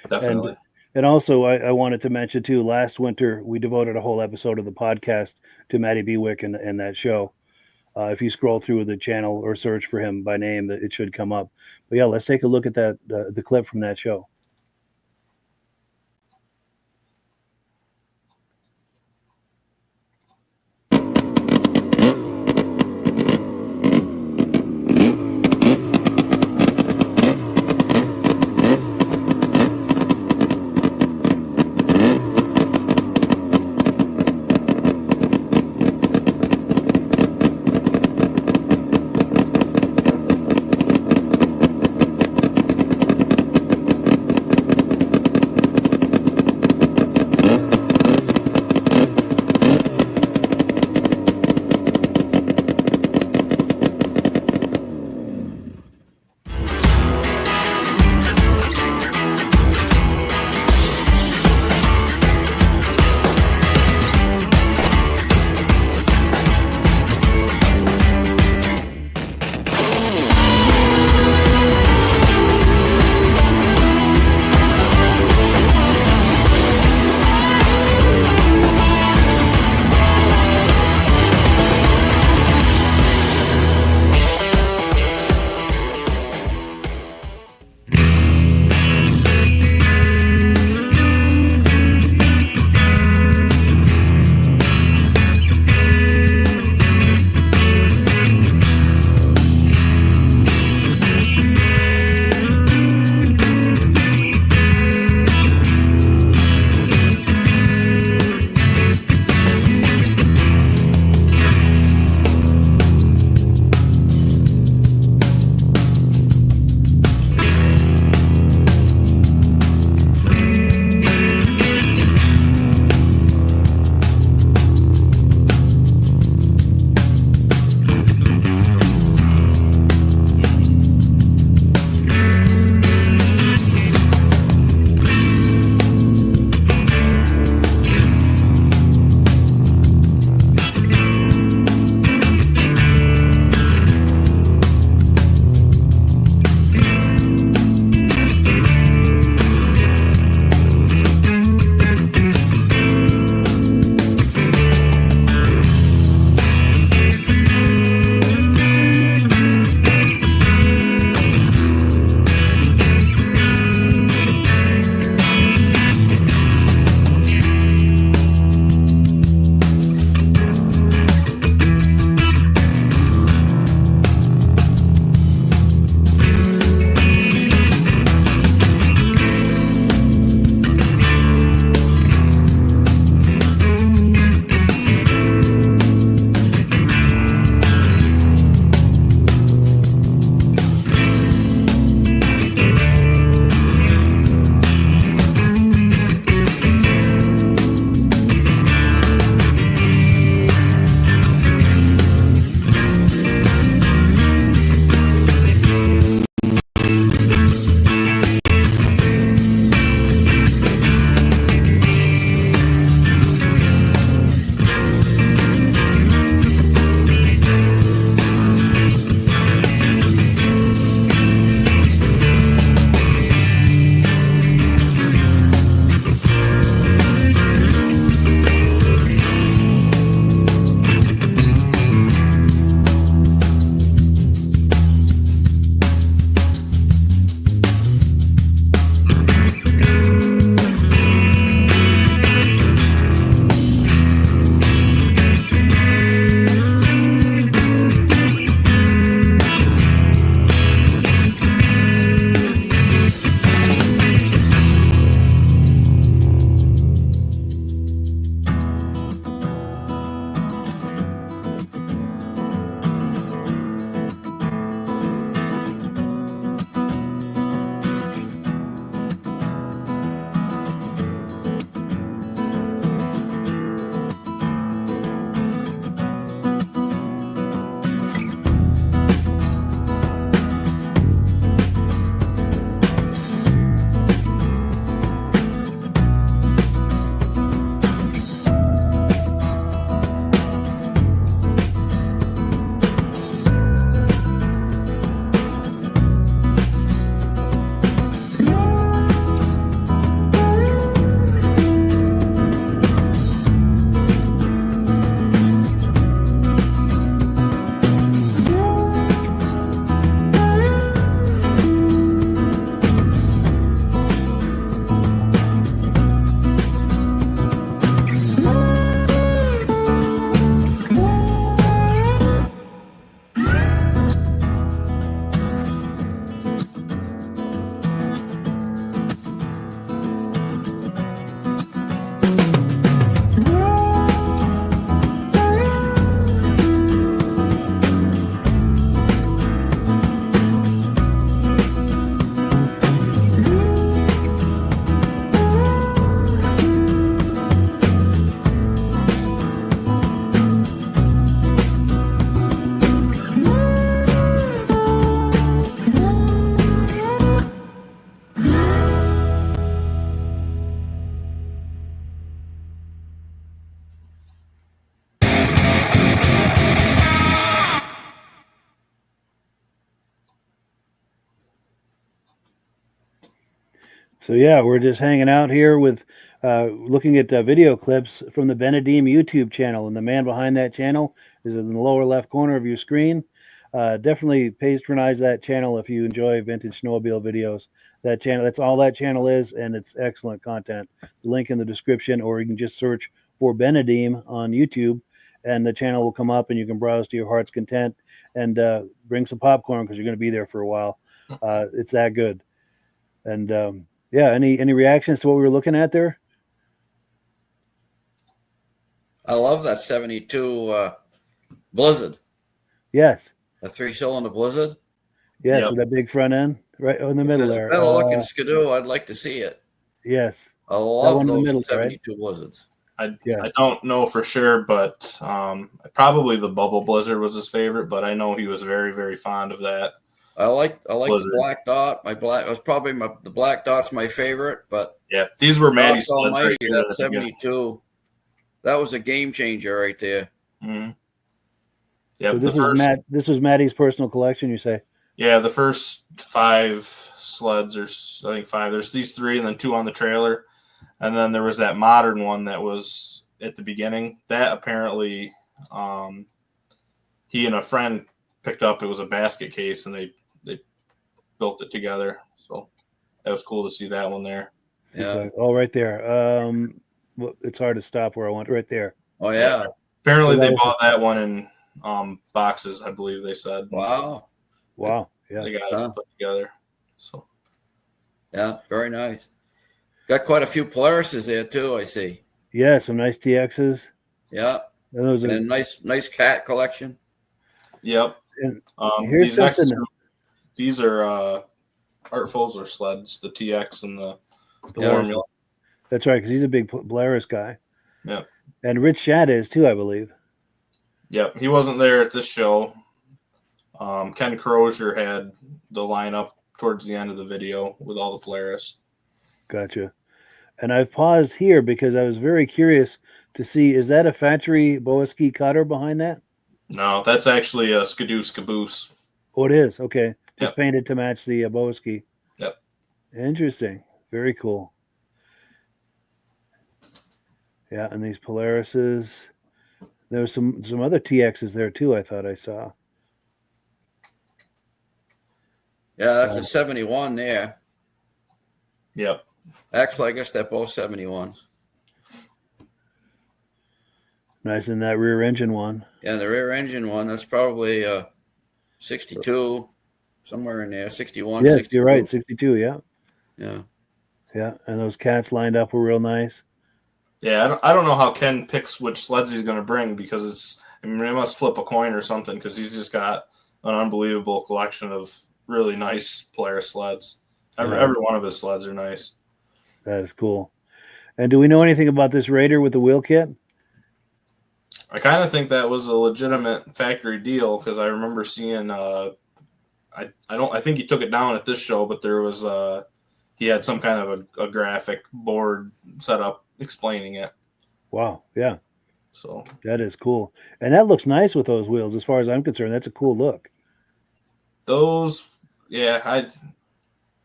Definitely. And also, I wanted to mention, too, last winter, we devoted a whole episode of the podcast to Maddie Bewick and that show. If you scroll through the channel or search for him by name, it should come up. But, yeah, let's take a look at that the clip from that show. So yeah, we're just hanging out here with looking at video clips from the Benedeem YouTube channel, and the man behind that channel is in the lower left corner of your screen. Definitely patronize that channel if you enjoy vintage snowmobile videos. That channel, that's all that channel is, and it's excellent content. The link in the description, or you can just search for Benedeem on YouTube, and the channel will come up, and you can browse to your heart's content and bring some popcorn because you're going to be there for a while. It's that good. And yeah, any reactions to what we were looking at there? I love that 72 Blizzard, Yes. a 3-cylinder Blizzard. Yes, Yep. with that big front end right in the middle If there. there's a better looking Skidoo, I'd like to see it. Yes. I love one in the those middle, right? 72 Blizzards. I Yeah. don't know for sure, but probably the Bubble Blizzard was his favorite. But I know he was very, very fond of that. I like Blizzard. the black dot. The black dot's my favorite, but Yeah, these were Maddie's God sleds right almighty, here. that 72, that was a game changer right there. Mm-hmm. Yeah, So this was Maddie's personal collection, you say? Yeah, the first 5 sleds, I think 5. There's these 3 and then 2 on the trailer. And then there was that modern one that was at the beginning. That apparently he and a friend picked up. It was a basket case, and they built it together. So that was cool to see that one there. Yeah. Okay. Oh, right there. Well, it's hard to stop where I want. Right there. Oh yeah. Apparently So that they was- bought that one in boxes, I believe they said. Wow. Wow. Yeah. They got it put together. So Yeah. Very nice. Got quite a few Polaris's there too. I see. Yeah. Some nice TXs. Yeah. And those And are, a nice cat collection. yep. And These here's next something. two, these are Art Fulzer sleds, the TX and the Yeah. Formula. That's right, because he's a big Polaris guy. Yep. And Rich Shad is too, I believe. Yep. He wasn't there at this show. Ken Crozier had the lineup towards the end of the video with all the Polaris. Gotcha. And I've paused here because I was very curious to see, is that a factory Boaski cutter behind that? No, that's actually a Skidoo Caboose. Oh, it is. Okay. Just Yep. painted to match the Boaski. Yep. Interesting. Very cool. Yeah, and these Polarises. There was some other TXs there too, I thought I saw. Yeah, that's a 71 there. Yep. Actually, I guess they're both 71s. Nice in that rear engine one. Yeah, the rear engine one, that's probably 62, somewhere in there, 61. Yes, 62. you're right. 62, yeah. Yeah. Yeah. And those cats lined up were real nice. Yeah, I don't know how Ken picks which sleds he's going to bring because he must flip a coin or something because he's just got an unbelievable collection of really nice Polaris sleds. Every one of his sleds are nice. That is cool. And do we know anything about this Raider with the wheel kit? I kind of think that was a legitimate factory deal because I remember seeing I think he took it down at this show, but there was he had some kind of a graphic board set up explaining it. Wow. Yeah. So That is cool. And that looks nice with those wheels. As far as I'm concerned, that's a cool look. those, yeah,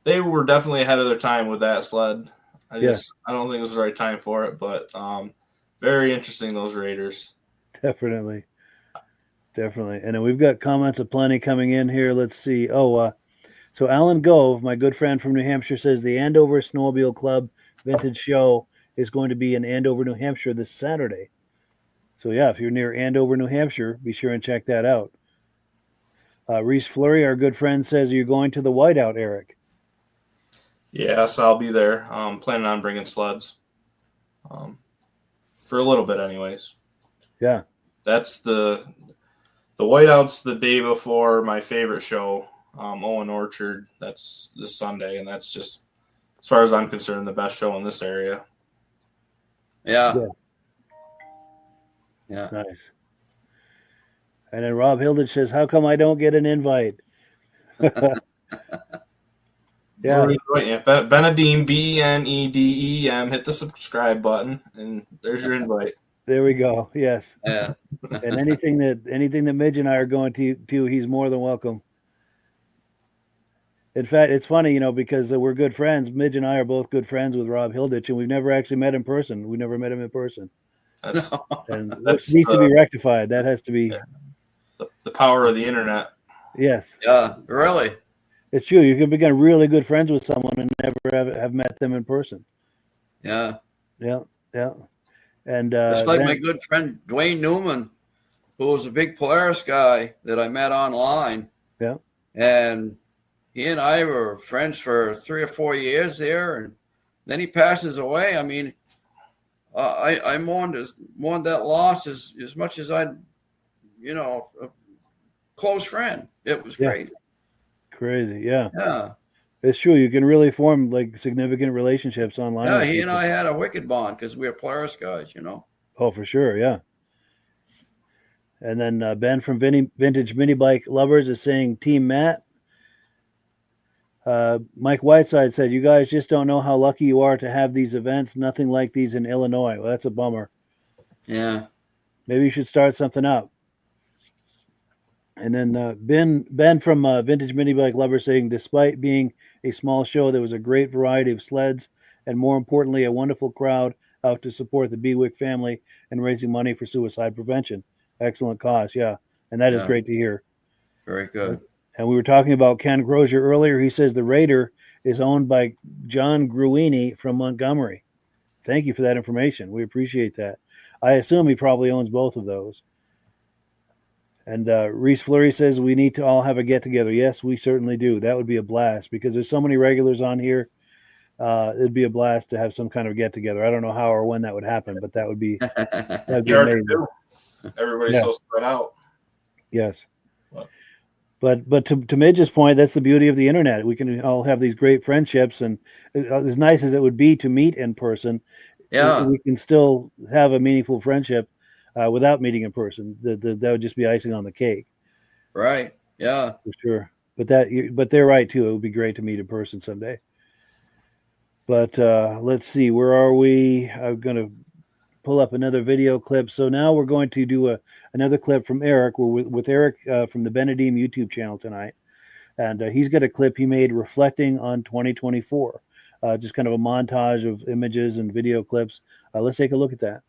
they were definitely ahead of their time with that sled. I don't think it was the right time for it, but very interesting, those Raiders. Definitely. And then we've got comments aplenty coming in here. Let's see. So Alan Gove, my good friend from New Hampshire, says the Andover Snowmobile Club Vintage Show is going to be in Andover, New Hampshire this Saturday. So yeah, if you're near Andover, New Hampshire, be sure and check that out. Reese Fleury, our good friend, says you're going to the Whiteout, Eric. Yes, I'll be there. Planning on bringing sleds for a little bit anyways. Yeah. That's the Whiteout's the day before my favorite show, Owen Orchard. That's this Sunday, and that's just, as far as I'm concerned, the best show in this area. Yeah. Nice. And then Rob Hilditch says, how come I don't get an invite? Yeah. Benedeem, Benedeem, hit the subscribe button, and there's your invite. There we go. Yes. Yeah. And anything that Midge and I are going to, he's more than welcome. In fact, it's funny, because we're good friends. Midge and I are both good friends with Rob Hilditch, and we've never actually met in person. We never met him in person. That's, And That's which needs to be rectified. That has to be. the power of the internet. Yes. Yeah, really. It's true. You can become really good friends with someone and never have met them in person. Yeah. Yeah. And It's like then- my good friend Dwayne Newman, who was a big Polaris guy that I met online. Yeah. And he and I were friends for 3 or 4 years there, and then he passes away. I mean, I mourned that loss as much as a close friend. It was crazy. Crazy. Yeah. Yeah. It's true. You can really form like significant relationships online. Yeah, with he people. and I had a wicked bond because we were Polaris guys, Oh, for sure. Yeah. And then Ben from Vintage Mini Bike Lovers is saying, Team Matt. Mike Whiteside said, you guys just don't know how lucky you are to have these events. Nothing like these in Illinois. Well, that's a bummer. Yeah. Maybe you should start something up. And then Ben from Vintage Mini Bike Lovers saying, despite being a small show, there was a great variety of sleds and, more importantly, a wonderful crowd out to support the Bewick family and raising money for suicide prevention. Excellent cause, yeah. And that is Yeah. great to hear. Very good. And we were talking about Ken Crozier earlier. He says the Raider is owned by John Gruini from Montgomery. Thank you for that information. We appreciate that. I assume he probably owns both of those. And Reese Fleury says we need to all have a get-together. Yes, we certainly do. That would be a blast because there's so many regulars on here. It'd be a blast to have some kind of get-together. I don't know how or when that would happen, but that'd be amazing. Everybody's so spread out. Yes. But to Midge's point, that's the beauty of the internet. We can all have these great friendships, and as nice as it would be to meet in person, we can still have a meaningful friendship without meeting in person. That would just be icing on the cake. Right. Yeah. For sure. But they're right too. It would be great to meet in person someday. But let's see, where are we? I'm going to pull up another video clip. So now we're going to do another clip from Eric. We're with Eric from the Benedeem YouTube channel tonight. And he's got a clip he made reflecting on 2024. Just kind of a montage of images and video clips. Let's take a look at that.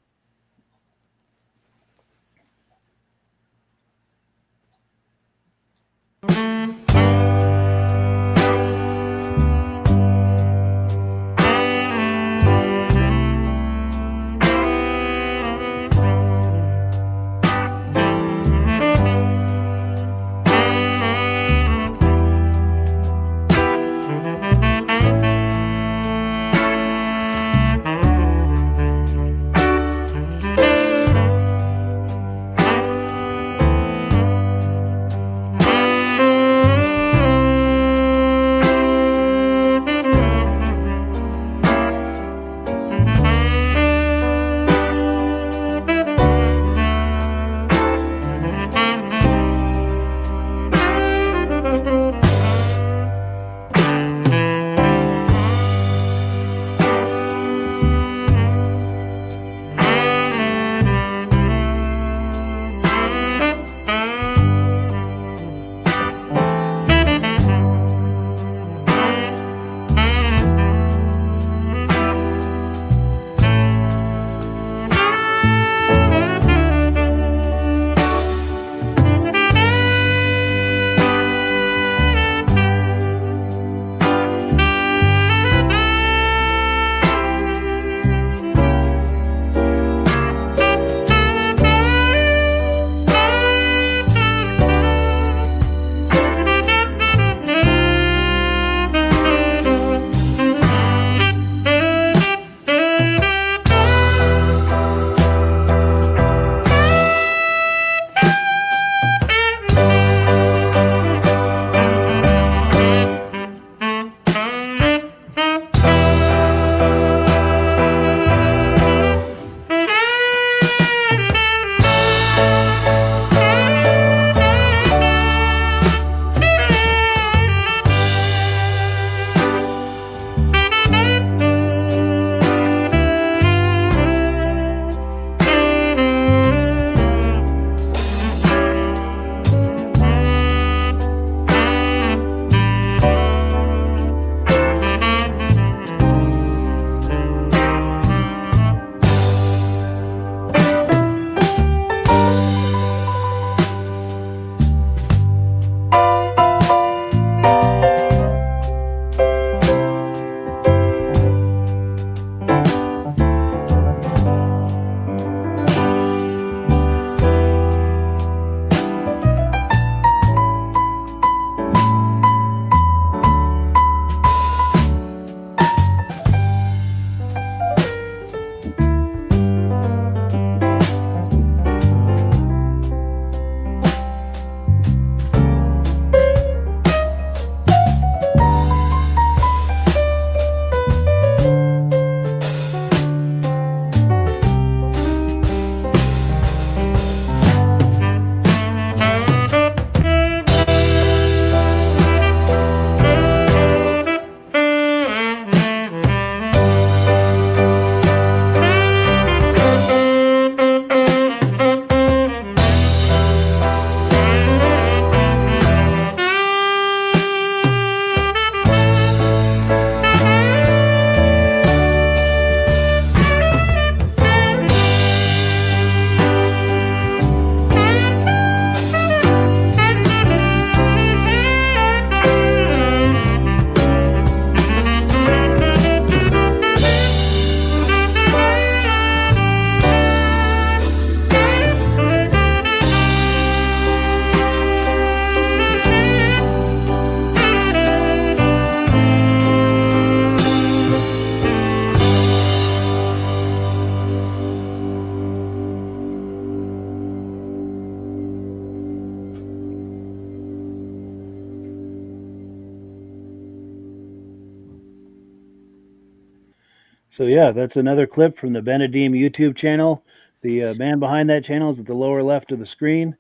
So yeah, that's another clip from the Benedeem YouTube channel. The man behind that channel is at the lower left of the screen,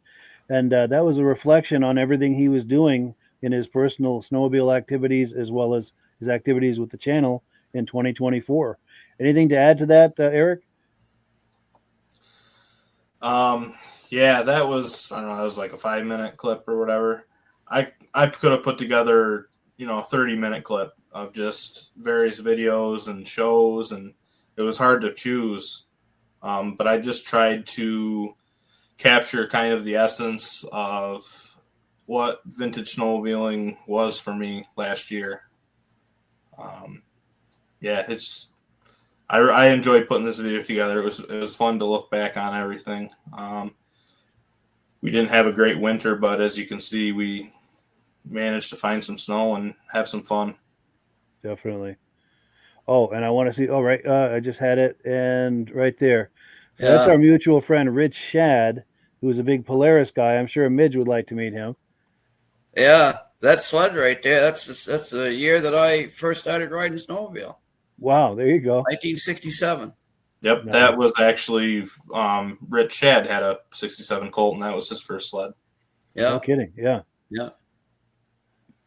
and that was a reflection on everything he was doing in his personal snowmobile activities as well as his activities with the channel in 2024. Anything to add to that, Eric? Yeah, that was, I don't know, that was like a 5-minute clip or whatever. I could have put together, a 30-minute clip of just various videos and shows, and it was hard to choose. But I just tried to capture kind of the essence of what vintage snowmobiling was for me last year. I enjoyed putting this video together. It was fun to look back on everything. We didn't have a great winter, but as you can see, we managed to find some snow and have some fun. Definitely. Oh, and I want to see. Oh, right. I just had it, and right there. So Yeah. that's our mutual friend Rich Shad, who is a big Polaris guy. I'm sure Midge would like to meet him. Yeah, that sled right there. That's the year that I first started riding snowmobile. Wow, there you go. 1967. Yep, Nice. That was actually Rich Shad had a 67 Colt, and that was his first sled. Yeah, No kidding. Yeah. yeah.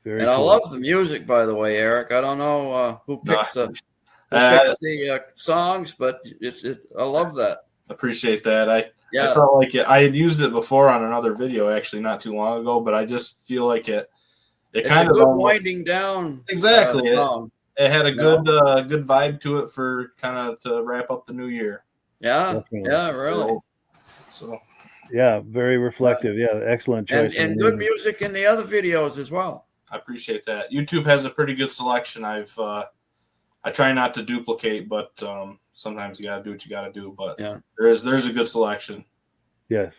Very And I cool. love the music, by the way, Eric. I don't know who picks the songs, but I love that. Appreciate that. I Yeah, felt like I had used it before on another video, actually, not too long ago, but I just feel like it it's kind a of good almost, winding down. Exactly. Song. It had a Yeah. good vibe to it for kind of to wrap up the new year. Yeah, Definitely. yeah, really. So Yeah, very reflective. Yeah, excellent choice. And good music in the other videos as well. I appreciate that. YouTube has a pretty good selection. I try not to duplicate, but sometimes you got to do what you got to do. But Yeah. there's a good selection. Yes.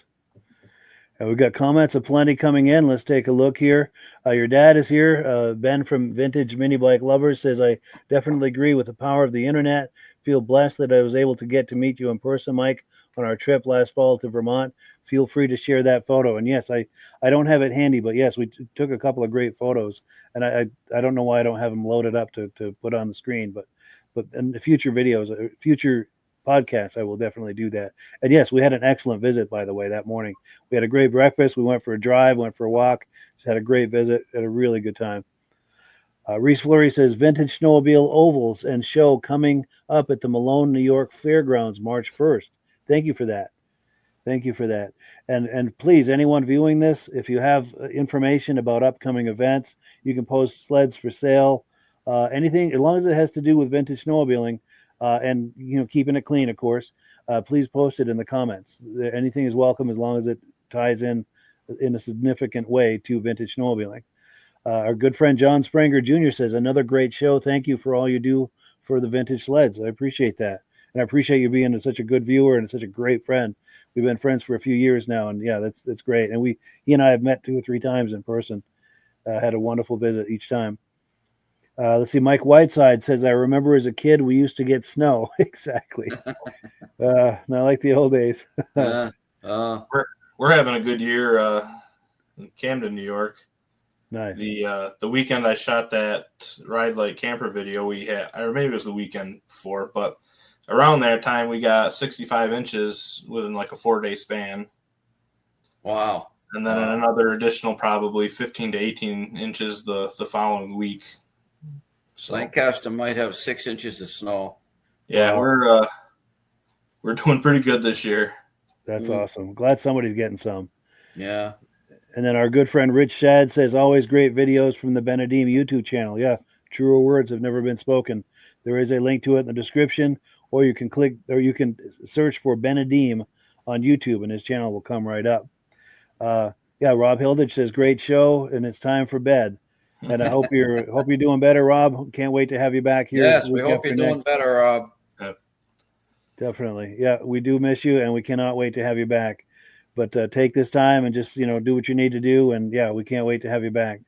And we've got comments aplenty coming in. Let's take a look here. Your dad is here. Ben from Vintage Mini Bike Lovers says, I definitely agree with the power of the internet. Feel blessed that I was able to get to meet you in person, Mike, on our trip last fall to Vermont. Feel free to share that photo. And yes, I don't have it handy, but yes, we took a couple of great photos. And I don't know why I don't have them loaded up to put on the screen, but in the future videos, future podcasts, I will definitely do that. And yes, we had an excellent visit, by the way, that morning. We had a great breakfast. We went for a drive, went for a walk, just had a great visit, had a really good time. Reese Fleury says, Vintage Snowmobile Ovals and show coming up at the Malone, New York Fairgrounds, March 1st. Thank you for that. Thank you for that. And please, anyone viewing this, if you have information about upcoming events, you can post sleds for sale, anything, as long as it has to do with vintage snowmobiling, and keeping it clean, of course. Please post it in the comments. Anything is welcome as long as it ties in a significant way to vintage snowmobiling. Our good friend John Spranger Jr. says, another great show. Thank you for all you do for the vintage sleds. I appreciate that. And I appreciate you being such a good viewer and such a great friend. We've been friends for a few years now, and yeah, that's great. And he and I have met 2 or 3 times in person. Had a wonderful visit each time. Let's see. Mike Whiteside says, I remember as a kid, we used to get snow. Exactly. Not like the old days. We're having a good year in Camden, New York. Nice. The weekend I shot that Ride Like Camper video, we had, or maybe it was the weekend before, but around that time we got 65 inches within like a 4-day span. Wow. And then another additional probably 15 to 18 inches the following week. So Lancaster might have 6 inches of snow. yeah, Wow. we're doing pretty good this year. That's awesome. Glad somebody's getting some. Yeah. And then our good friend Rich Shad says, always great videos from the Benedeem YouTube channel. Yeah, truer words have never been spoken. There is a link to it in the description, or you can search for Benedeem on YouTube, and his channel will come right up. Yeah, Rob Hilditch says, great show, and it's time for bed. And I hope you're doing better, Rob. Can't wait to have you back here. Yes, we hope you're doing better, Rob. Definitely. Yeah, we do miss you, and we cannot wait to have you back. But take this time and just, do what you need to do. And yeah, we can't wait to have you back.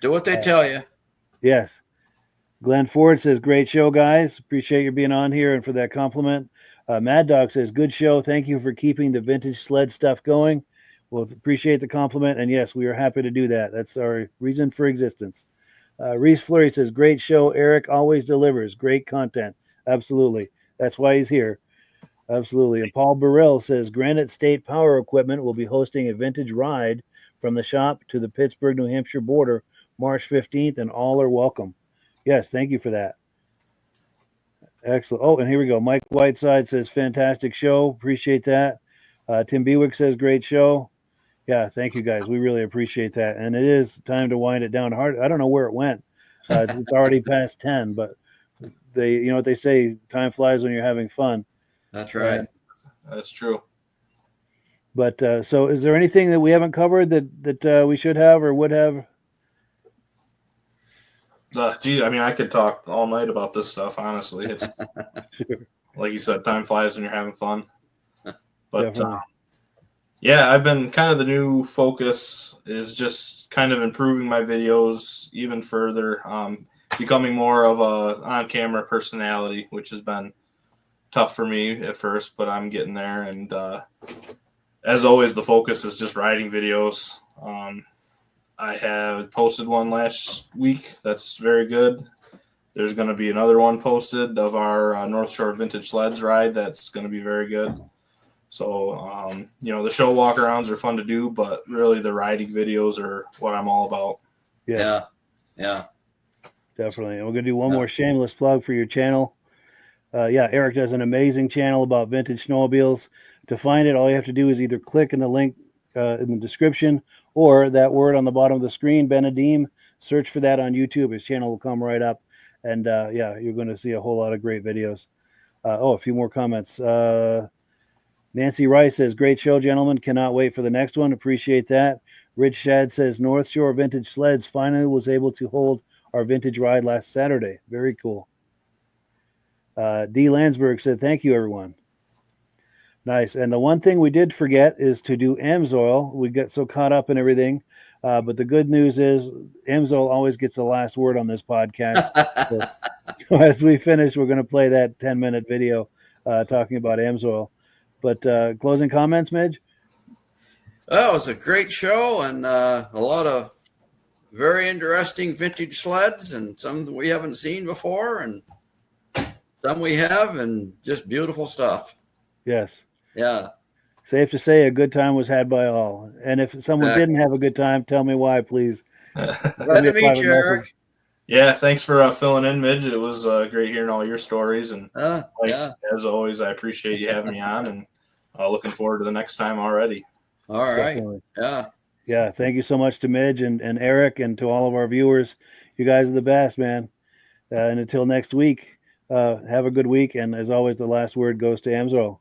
Do what they tell you. Yes. Glenn Ford says, great show, guys. Appreciate you being on here and for that compliment. Mad Dog says, good show. Thank you for keeping the vintage sled stuff going. Well, appreciate the compliment. And yes, we are happy to do that. That's our reason for existence. Reese Fleury says, great show. Eric always delivers great content. Absolutely. That's why he's here. Absolutely. And Paul Burrell says Granite State Power Equipment will be hosting a vintage ride from the shop to the Pittsburgh, New Hampshire border March 15th, and all are welcome. Yes, thank you for that. Excellent. Oh, and here we go. Mike Whiteside says, fantastic show. Appreciate that. Tim Bewick says, great show. Yeah, thank you guys. We really appreciate that. And it is time to wind it down hard. I don't know where it went. It's already past 10, but you know what they say, time flies when you're having fun. That's right. That's true. But so is there anything that we haven't covered that we should have or would have? Gee, I mean, I could talk all night about this stuff, honestly. It's Sure. like you said, time flies when you're having fun. But Definitely. yeah, I've been kind of the new focus is just kind of improving my videos even further, becoming more of a on-camera personality, which has been tough for me at first, but I'm getting there. And as always, the focus is just riding videos. I have posted one last week. That's very good. There's going to be another one posted of our North Shore Vintage Sleds ride. That's going to be very good. So, you know, the show walk-arounds are fun to do, but really the riding videos are what I'm all about. Yeah, definitely. And we're going to do one more shameless plug for your channel. Eric does an amazing channel about vintage snowmobiles. To find it, all you have to do is either click in the link in the description or that word on the bottom of the screen, Benedeem. Search for that on YouTube. His channel will come right up. And you're going to see a whole lot of great videos. A few more comments. Nancy Rice says, great show, gentlemen. Cannot wait for the next one. Appreciate that. Rich Shad says, North Shore Vintage Sleds finally was able to hold our vintage ride last Saturday. Very cool. D. Landsberg said, thank you, everyone. Nice. And the one thing we did forget is to do Amsoil. We got so caught up in everything. But the good news is Amsoil always gets the last word on this podcast. So as we finish, we're going to play that 10-minute video talking about Amsoil. But closing comments, Midge? Well, it was a great show and a lot of very interesting vintage sleds and some that we haven't seen before and some we have and just beautiful stuff. Yes. Yeah. Safe to say a good time was had by all. And if someone didn't have a good time, tell me why, please. Glad to meet you, Eric. Yeah, thanks for filling in, Midge. It was great hearing all your stories. And as always, I appreciate you having me on and looking forward to the next time already. All right. Definitely. Yeah. Yeah. Thank you so much to Midge and Eric and to all of our viewers. You guys are the best, man. And until next week, have a good week. And as always, the last word goes to Amsoil.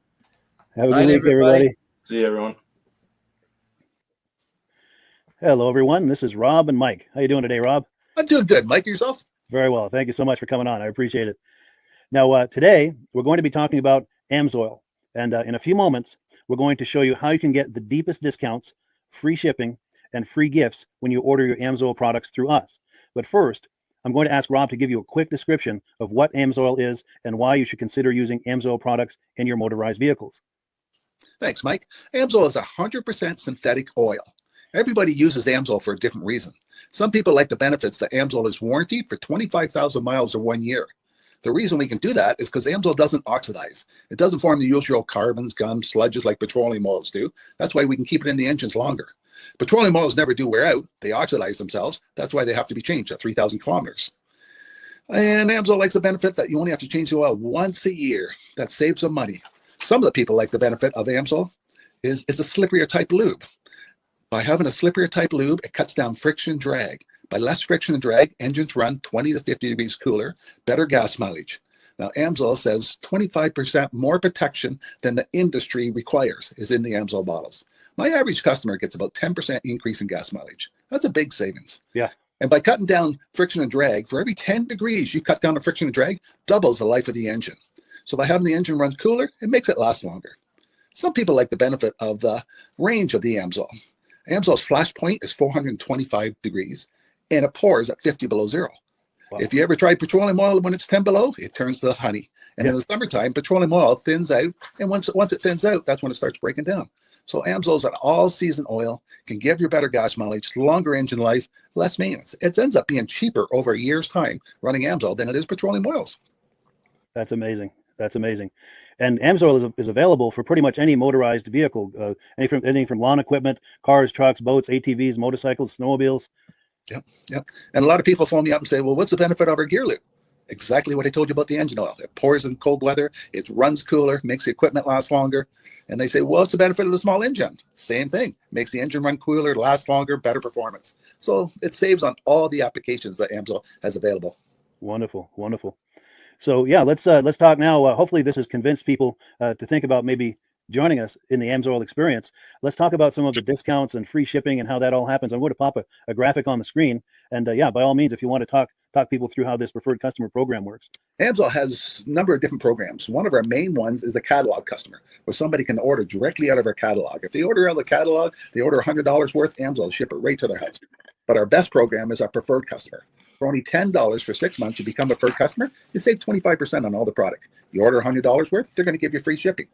Have a good week, everybody. See you, everyone. Hello, everyone. This is Rob and Mike. How you doing today, Rob? I'm doing good. Mike, yourself? Very well. Thank you so much for coming on. I appreciate it. Now, today, we're going to be talking about Amsoil. And in a few moments, we're going to show you how you can get the deepest discounts, free shipping, and free gifts when you order your Amsoil products through us. But first, I'm going to ask Rob to give you a quick description of what Amsoil is and why you should consider using Amsoil products in your motorized vehicles. Thanks, Mike. Amsoil is 100% synthetic oil. Everybody uses Amsoil for a different reason. Some people like the benefits that Amsoil is warranted for 25,000 miles or 1 year. The reason we can do that is because Amsoil doesn't oxidize. It doesn't form the usual carbons, gums, sludges like petroleum oils do. That's why we can keep it in the engines longer. Petroleum oils never do wear out. They oxidize themselves. That's why they have to be changed at 3,000 kilometers. And Amsoil likes the benefit that you only have to change the oil once a year. That saves some money. Some of the people like the benefit of Amsoil is it's a slipperier type lube. By having a slipperier type lube, it cuts down friction and drag. By less friction and drag, engines run 20 to 50 degrees cooler, better gas mileage. Now, Amsoil says 25% more protection than the industry requires is in the Amsoil bottles. My average customer gets about 10% increase in gas mileage. That's a big savings. Yeah. And by cutting down friction and drag, for every 10 degrees you cut down the friction and drag, doubles the life of the engine. So by having the engine run cooler, it makes it last longer. Some people like the benefit of the range of the Amsoil. Amsoil's flash point is 425 degrees, and it pours at 50 below zero. Wow. If you ever tried petroleum oil when it's 10 below, it turns to honey. And in the summertime, petroleum oil thins out, and once it thins out, that's when it starts breaking down. So Amsoil's an all-season oil, can give you better gas mileage, longer engine life, less maintenance. It ends up being cheaper over a year's time running Amsoil than it is petroleum oils. That's amazing. That's amazing. And AMSOIL is available for pretty much any motorized vehicle, anything from lawn equipment, cars, trucks, boats, ATVs, motorcycles, snowmobiles. Yep. And a lot of people phone me up and say, well, what's the benefit of our gear loop? Exactly what I told you about the engine oil. It pours in cold weather, it runs cooler, makes the equipment last longer. And they say, well, what's the benefit of the small engine? Same thing. Makes the engine run cooler, last longer, better performance. So it saves on all the applications that AMSOIL has available. Wonderful, wonderful. So yeah, let's talk now. Hopefully this has convinced people to think about maybe joining us in the AMSOIL experience. Let's talk about some of the discounts and free shipping and how that all happens. I'm going to pop a graphic on the screen. And yeah, by all means, if you want to talk people through how this preferred customer program works. AMSOIL has a number of different programs. One of our main ones is a catalog customer, where somebody can order directly out of our catalog. If they order out of the catalog, they order $100 worth, AMSOIL will ship it right to their house. But our best program is our preferred customer. For only $10 for 6 months, you become a preferred customer. You save 25% on all the product. You order $100 worth, they're going to give you free shipping.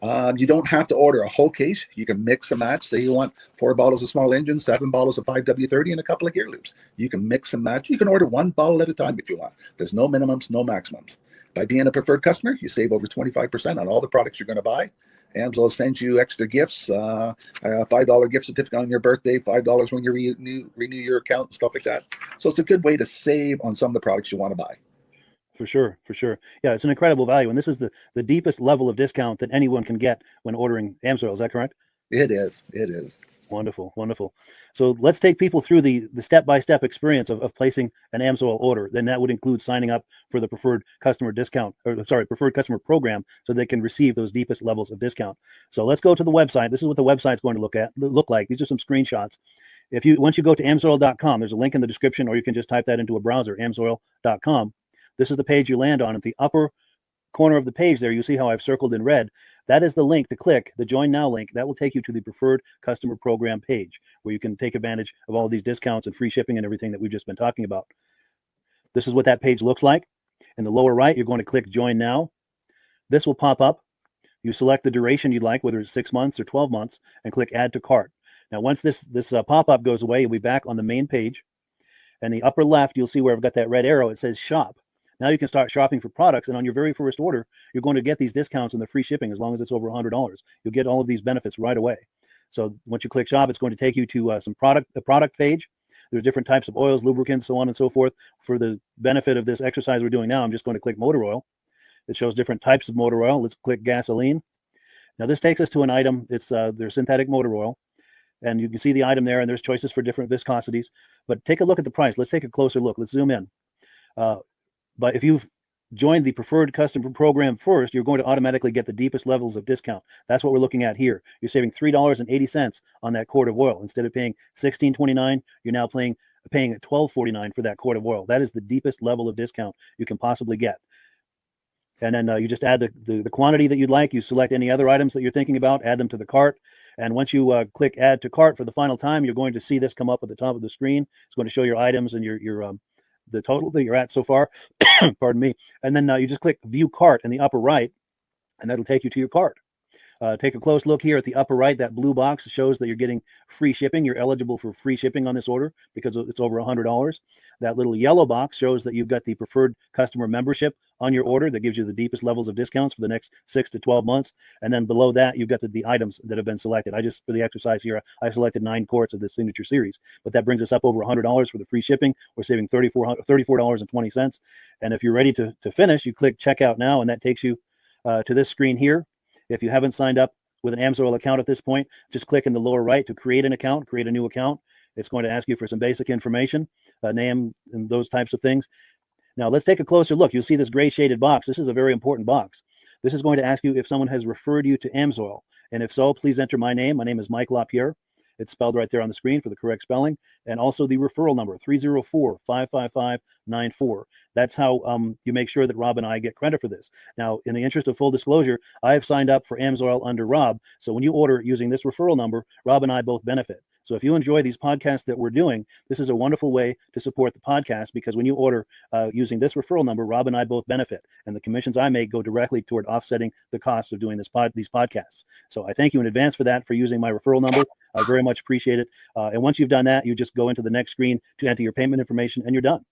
You don't have to order a whole case. You can mix and match. Say you want 4 bottles of small engine, 7 bottles of 5W30, and a couple of gear loops. You can mix and match. You can order 1 bottle at a time if you want. There's no minimums, no maximums. By being a preferred customer, you save over 25% on all the products you're going to buy. AMSOIL sends you extra gifts, a $5 gift certificate on your birthday, $5 when you renew your account, and stuff like that. So it's a good way to save on some of the products you want to buy. For sure. Yeah, it's an incredible value. And this is the deepest level of discount that anyone can get when ordering AMSOIL. Is that correct? It is. Wonderful. So let's take people through the step-by-step experience of placing an AMSOIL order. Then that would include signing up for the preferred customer preferred customer program, so they can receive those deepest levels of discount. So let's go to the website. This is what the website's going to look like. These are some screenshots. Once you go to amsoil.com, there's a link in the description, or you can just type that into a browser, amsoil.com. This is the page you land on. At the upper corner of the page there, you see how I've circled in red. That is the link to click, the Join Now link. That will take you to the preferred customer program page, where you can take advantage of all these discounts and free shipping and everything that we've just been talking about. This is what that page looks like. In the lower right, you're going to click Join Now. This will pop up. You select the duration you'd like, whether it's 6 months or 12 months, and click Add to Cart. Now, once this pop-up goes away, you'll be back on the main page. And the upper left, you'll see where I've got that red arrow. It says Shop. Now you can start shopping for products, and on your very first order, you're going to get these discounts and the free shipping as long as it's over $100. You'll get all of these benefits right away. So once you click Shop, it's going to take you to the product page. There's different types of oils, lubricants, so on and so forth. For the benefit of this exercise we're doing now, I'm just going to click motor oil. It shows different types of motor oil. Let's click gasoline. Now this takes us to an item. It's their synthetic motor oil. And you can see the item there, and there's choices for different viscosities. But take a look at the price. Let's take a closer look. Let's zoom in. But if you've joined the preferred customer program first, you're going to automatically get the deepest levels of discount. That's what we're looking at here. You're saving $3.80 on that quart of oil. Instead of paying $16.29, you're now paying $12.49 for that quart of oil. That is the deepest level of discount you can possibly get. And then you just add the quantity that you'd like. You select any other items that you're thinking about, add them to the cart. And once you click Add to Cart for the final time, you're going to see this come up at the top of the screen. It's going to show your items and your the total that you're at so far. Pardon me. And then you just click View Cart in the upper right, and that'll take you to your cart. Take a close look here at the upper right. That blue box shows that you're getting free shipping. You're eligible for free shipping on this order because it's over $100. That little yellow box shows that you've got the preferred customer membership on your order. That gives you the deepest levels of discounts for the next 6 to 12 months. And then below that, you've got the items that have been selected. For the exercise here, I selected 9 quarts of the signature series, but that brings us up over $100 for the free shipping. We're saving $34.20. And if you're ready to finish, you click Checkout Now, and that takes you to this screen here. If you haven't signed up with an AMSOIL account at this point, just click in the lower right to create an account, create a new account. It's going to ask you for some basic information, name and those types of things. Now let's take a closer look. You'll see this gray shaded box. This is a very important box. This is going to ask you if someone has referred you to AMSOIL. And if so, please enter my name. My name is Mike LaPierre. It's spelled right there on the screen for the correct spelling. And also the referral number, 304-555-94. That's how you make sure that Rob and I get credit for this. Now, in the interest of full disclosure, I have signed up for AMSOIL under Rob. So when you order using this referral number, Rob and I both benefit. So if you enjoy these podcasts that we're doing, this is a wonderful way to support the podcast, because when you order using this referral number, Rob and I both benefit. And the commissions I make go directly toward offsetting the cost of doing these podcasts. So I thank you in advance for using my referral number. I very much appreciate it. And once you've done that, you just go into the next screen to enter your payment information, and you're done.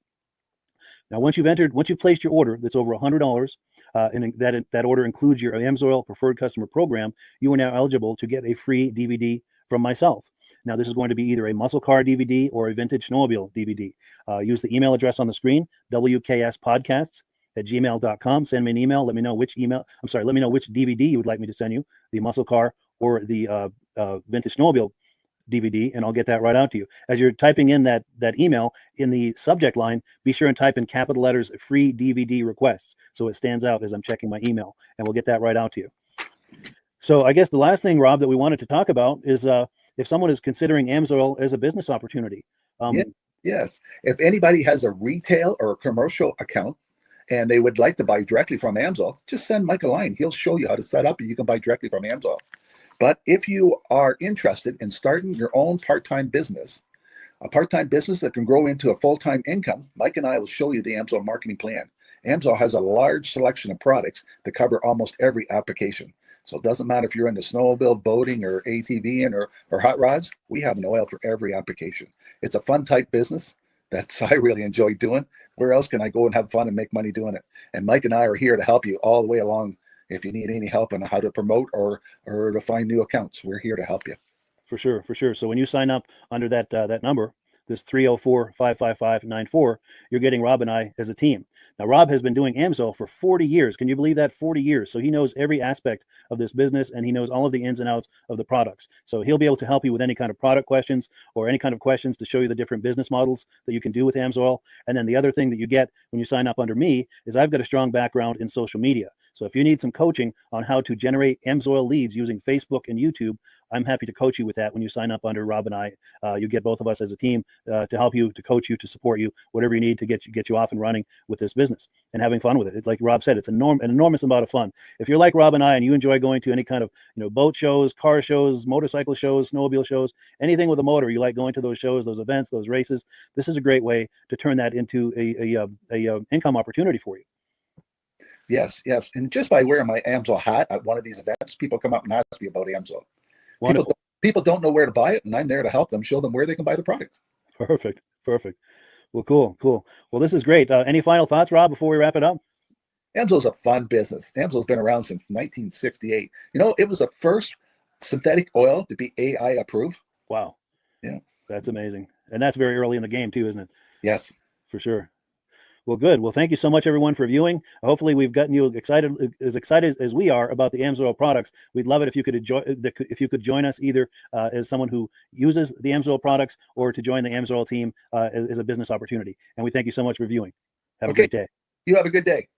Now, once you've placed your order that's over $100, and that order includes your AMSOIL Preferred Customer Program, you are now eligible to get a free DVD from myself. Now, this is going to be either a muscle car DVD or a vintage snowmobile DVD. Use the email address on the screen, wkspodcasts@gmail.com. Send me an email. Let me know which DVD you would like me to send you, the muscle car or the vintage snowmobile DVD, and I'll get that right out to you. As you're typing in that email, in the subject line, be sure and type in capital letters "free DVD requests" so it stands out as I'm checking my email, and we'll get that right out to you. So I guess the last thing, Rob, that we wanted to talk about is if someone is considering AMSOIL as a business opportunity. Yes. If anybody has a retail or a commercial account and they would like to buy directly from AMSOIL, just send Mike a line. He'll show you how to set up and you can buy directly from AMSOIL. But if you are interested in starting your own part-time business, a part-time business that can grow into a full-time income, Mike and I will show you the AMSOIL marketing plan. AMSOIL has a large selection of products that cover almost every application. So it doesn't matter if you're into snowmobile, boating, or ATVing or hot rods, we have an oil for every application. It's a fun type business that I really enjoy doing. Where else can I go and have fun and make money doing it? And Mike and I are here to help you all the way along. If you need any help on how to promote or to find new accounts, we're here to help you. For sure. So when you sign up under that number, this 304-555-94, you're getting Rob and I as a team. Now, Rob has been doing AMSOIL for 40 years. Can you believe that? 40 years. So he knows every aspect of this business, and he knows all of the ins and outs of the products. So he'll be able to help you with any kind of product questions or any kind of questions to show you the different business models that you can do with AMSOIL. And then the other thing that you get when you sign up under me is I've got a strong background in social media. So if you need some coaching on how to generate AMSOIL leads using Facebook and YouTube, I'm happy to coach you with that when you sign up under Rob and I. You get both of us as a team to help you, to coach you, to support you, whatever you need to get you off and running with this business and having fun with it. Like Rob said, it's an enormous amount of fun. If you're like Rob and I and you enjoy going to any kind of boat shows, car shows, motorcycle shows, snowmobile shows, anything with a motor, you like going to those shows, those events, those races, this is a great way to turn that into a income opportunity for you. Yes. And just by wearing my AMSOIL hat at one of these events, people come up and ask me about AMSOIL. People don't know where to buy it, and I'm there to help them, show them where they can buy the product. Perfect. Well, cool. Well, this is great. Any final thoughts, Rob, before we wrap it up? AMSOIL's a fun business. AMSOIL's been around since 1968. It was the first synthetic oil to be AI approved. Wow. Yeah. That's amazing. And that's very early in the game too, isn't it? Yes. For sure. Well, good. Well, thank you so much, everyone, for viewing. Hopefully, we've gotten you excited as we are about the AMSOIL products. We'd love it if you could join us either as someone who uses the AMSOIL products or to join the AMSOIL team as a business opportunity. And we thank you so much for viewing. Have a great day. You have a good day.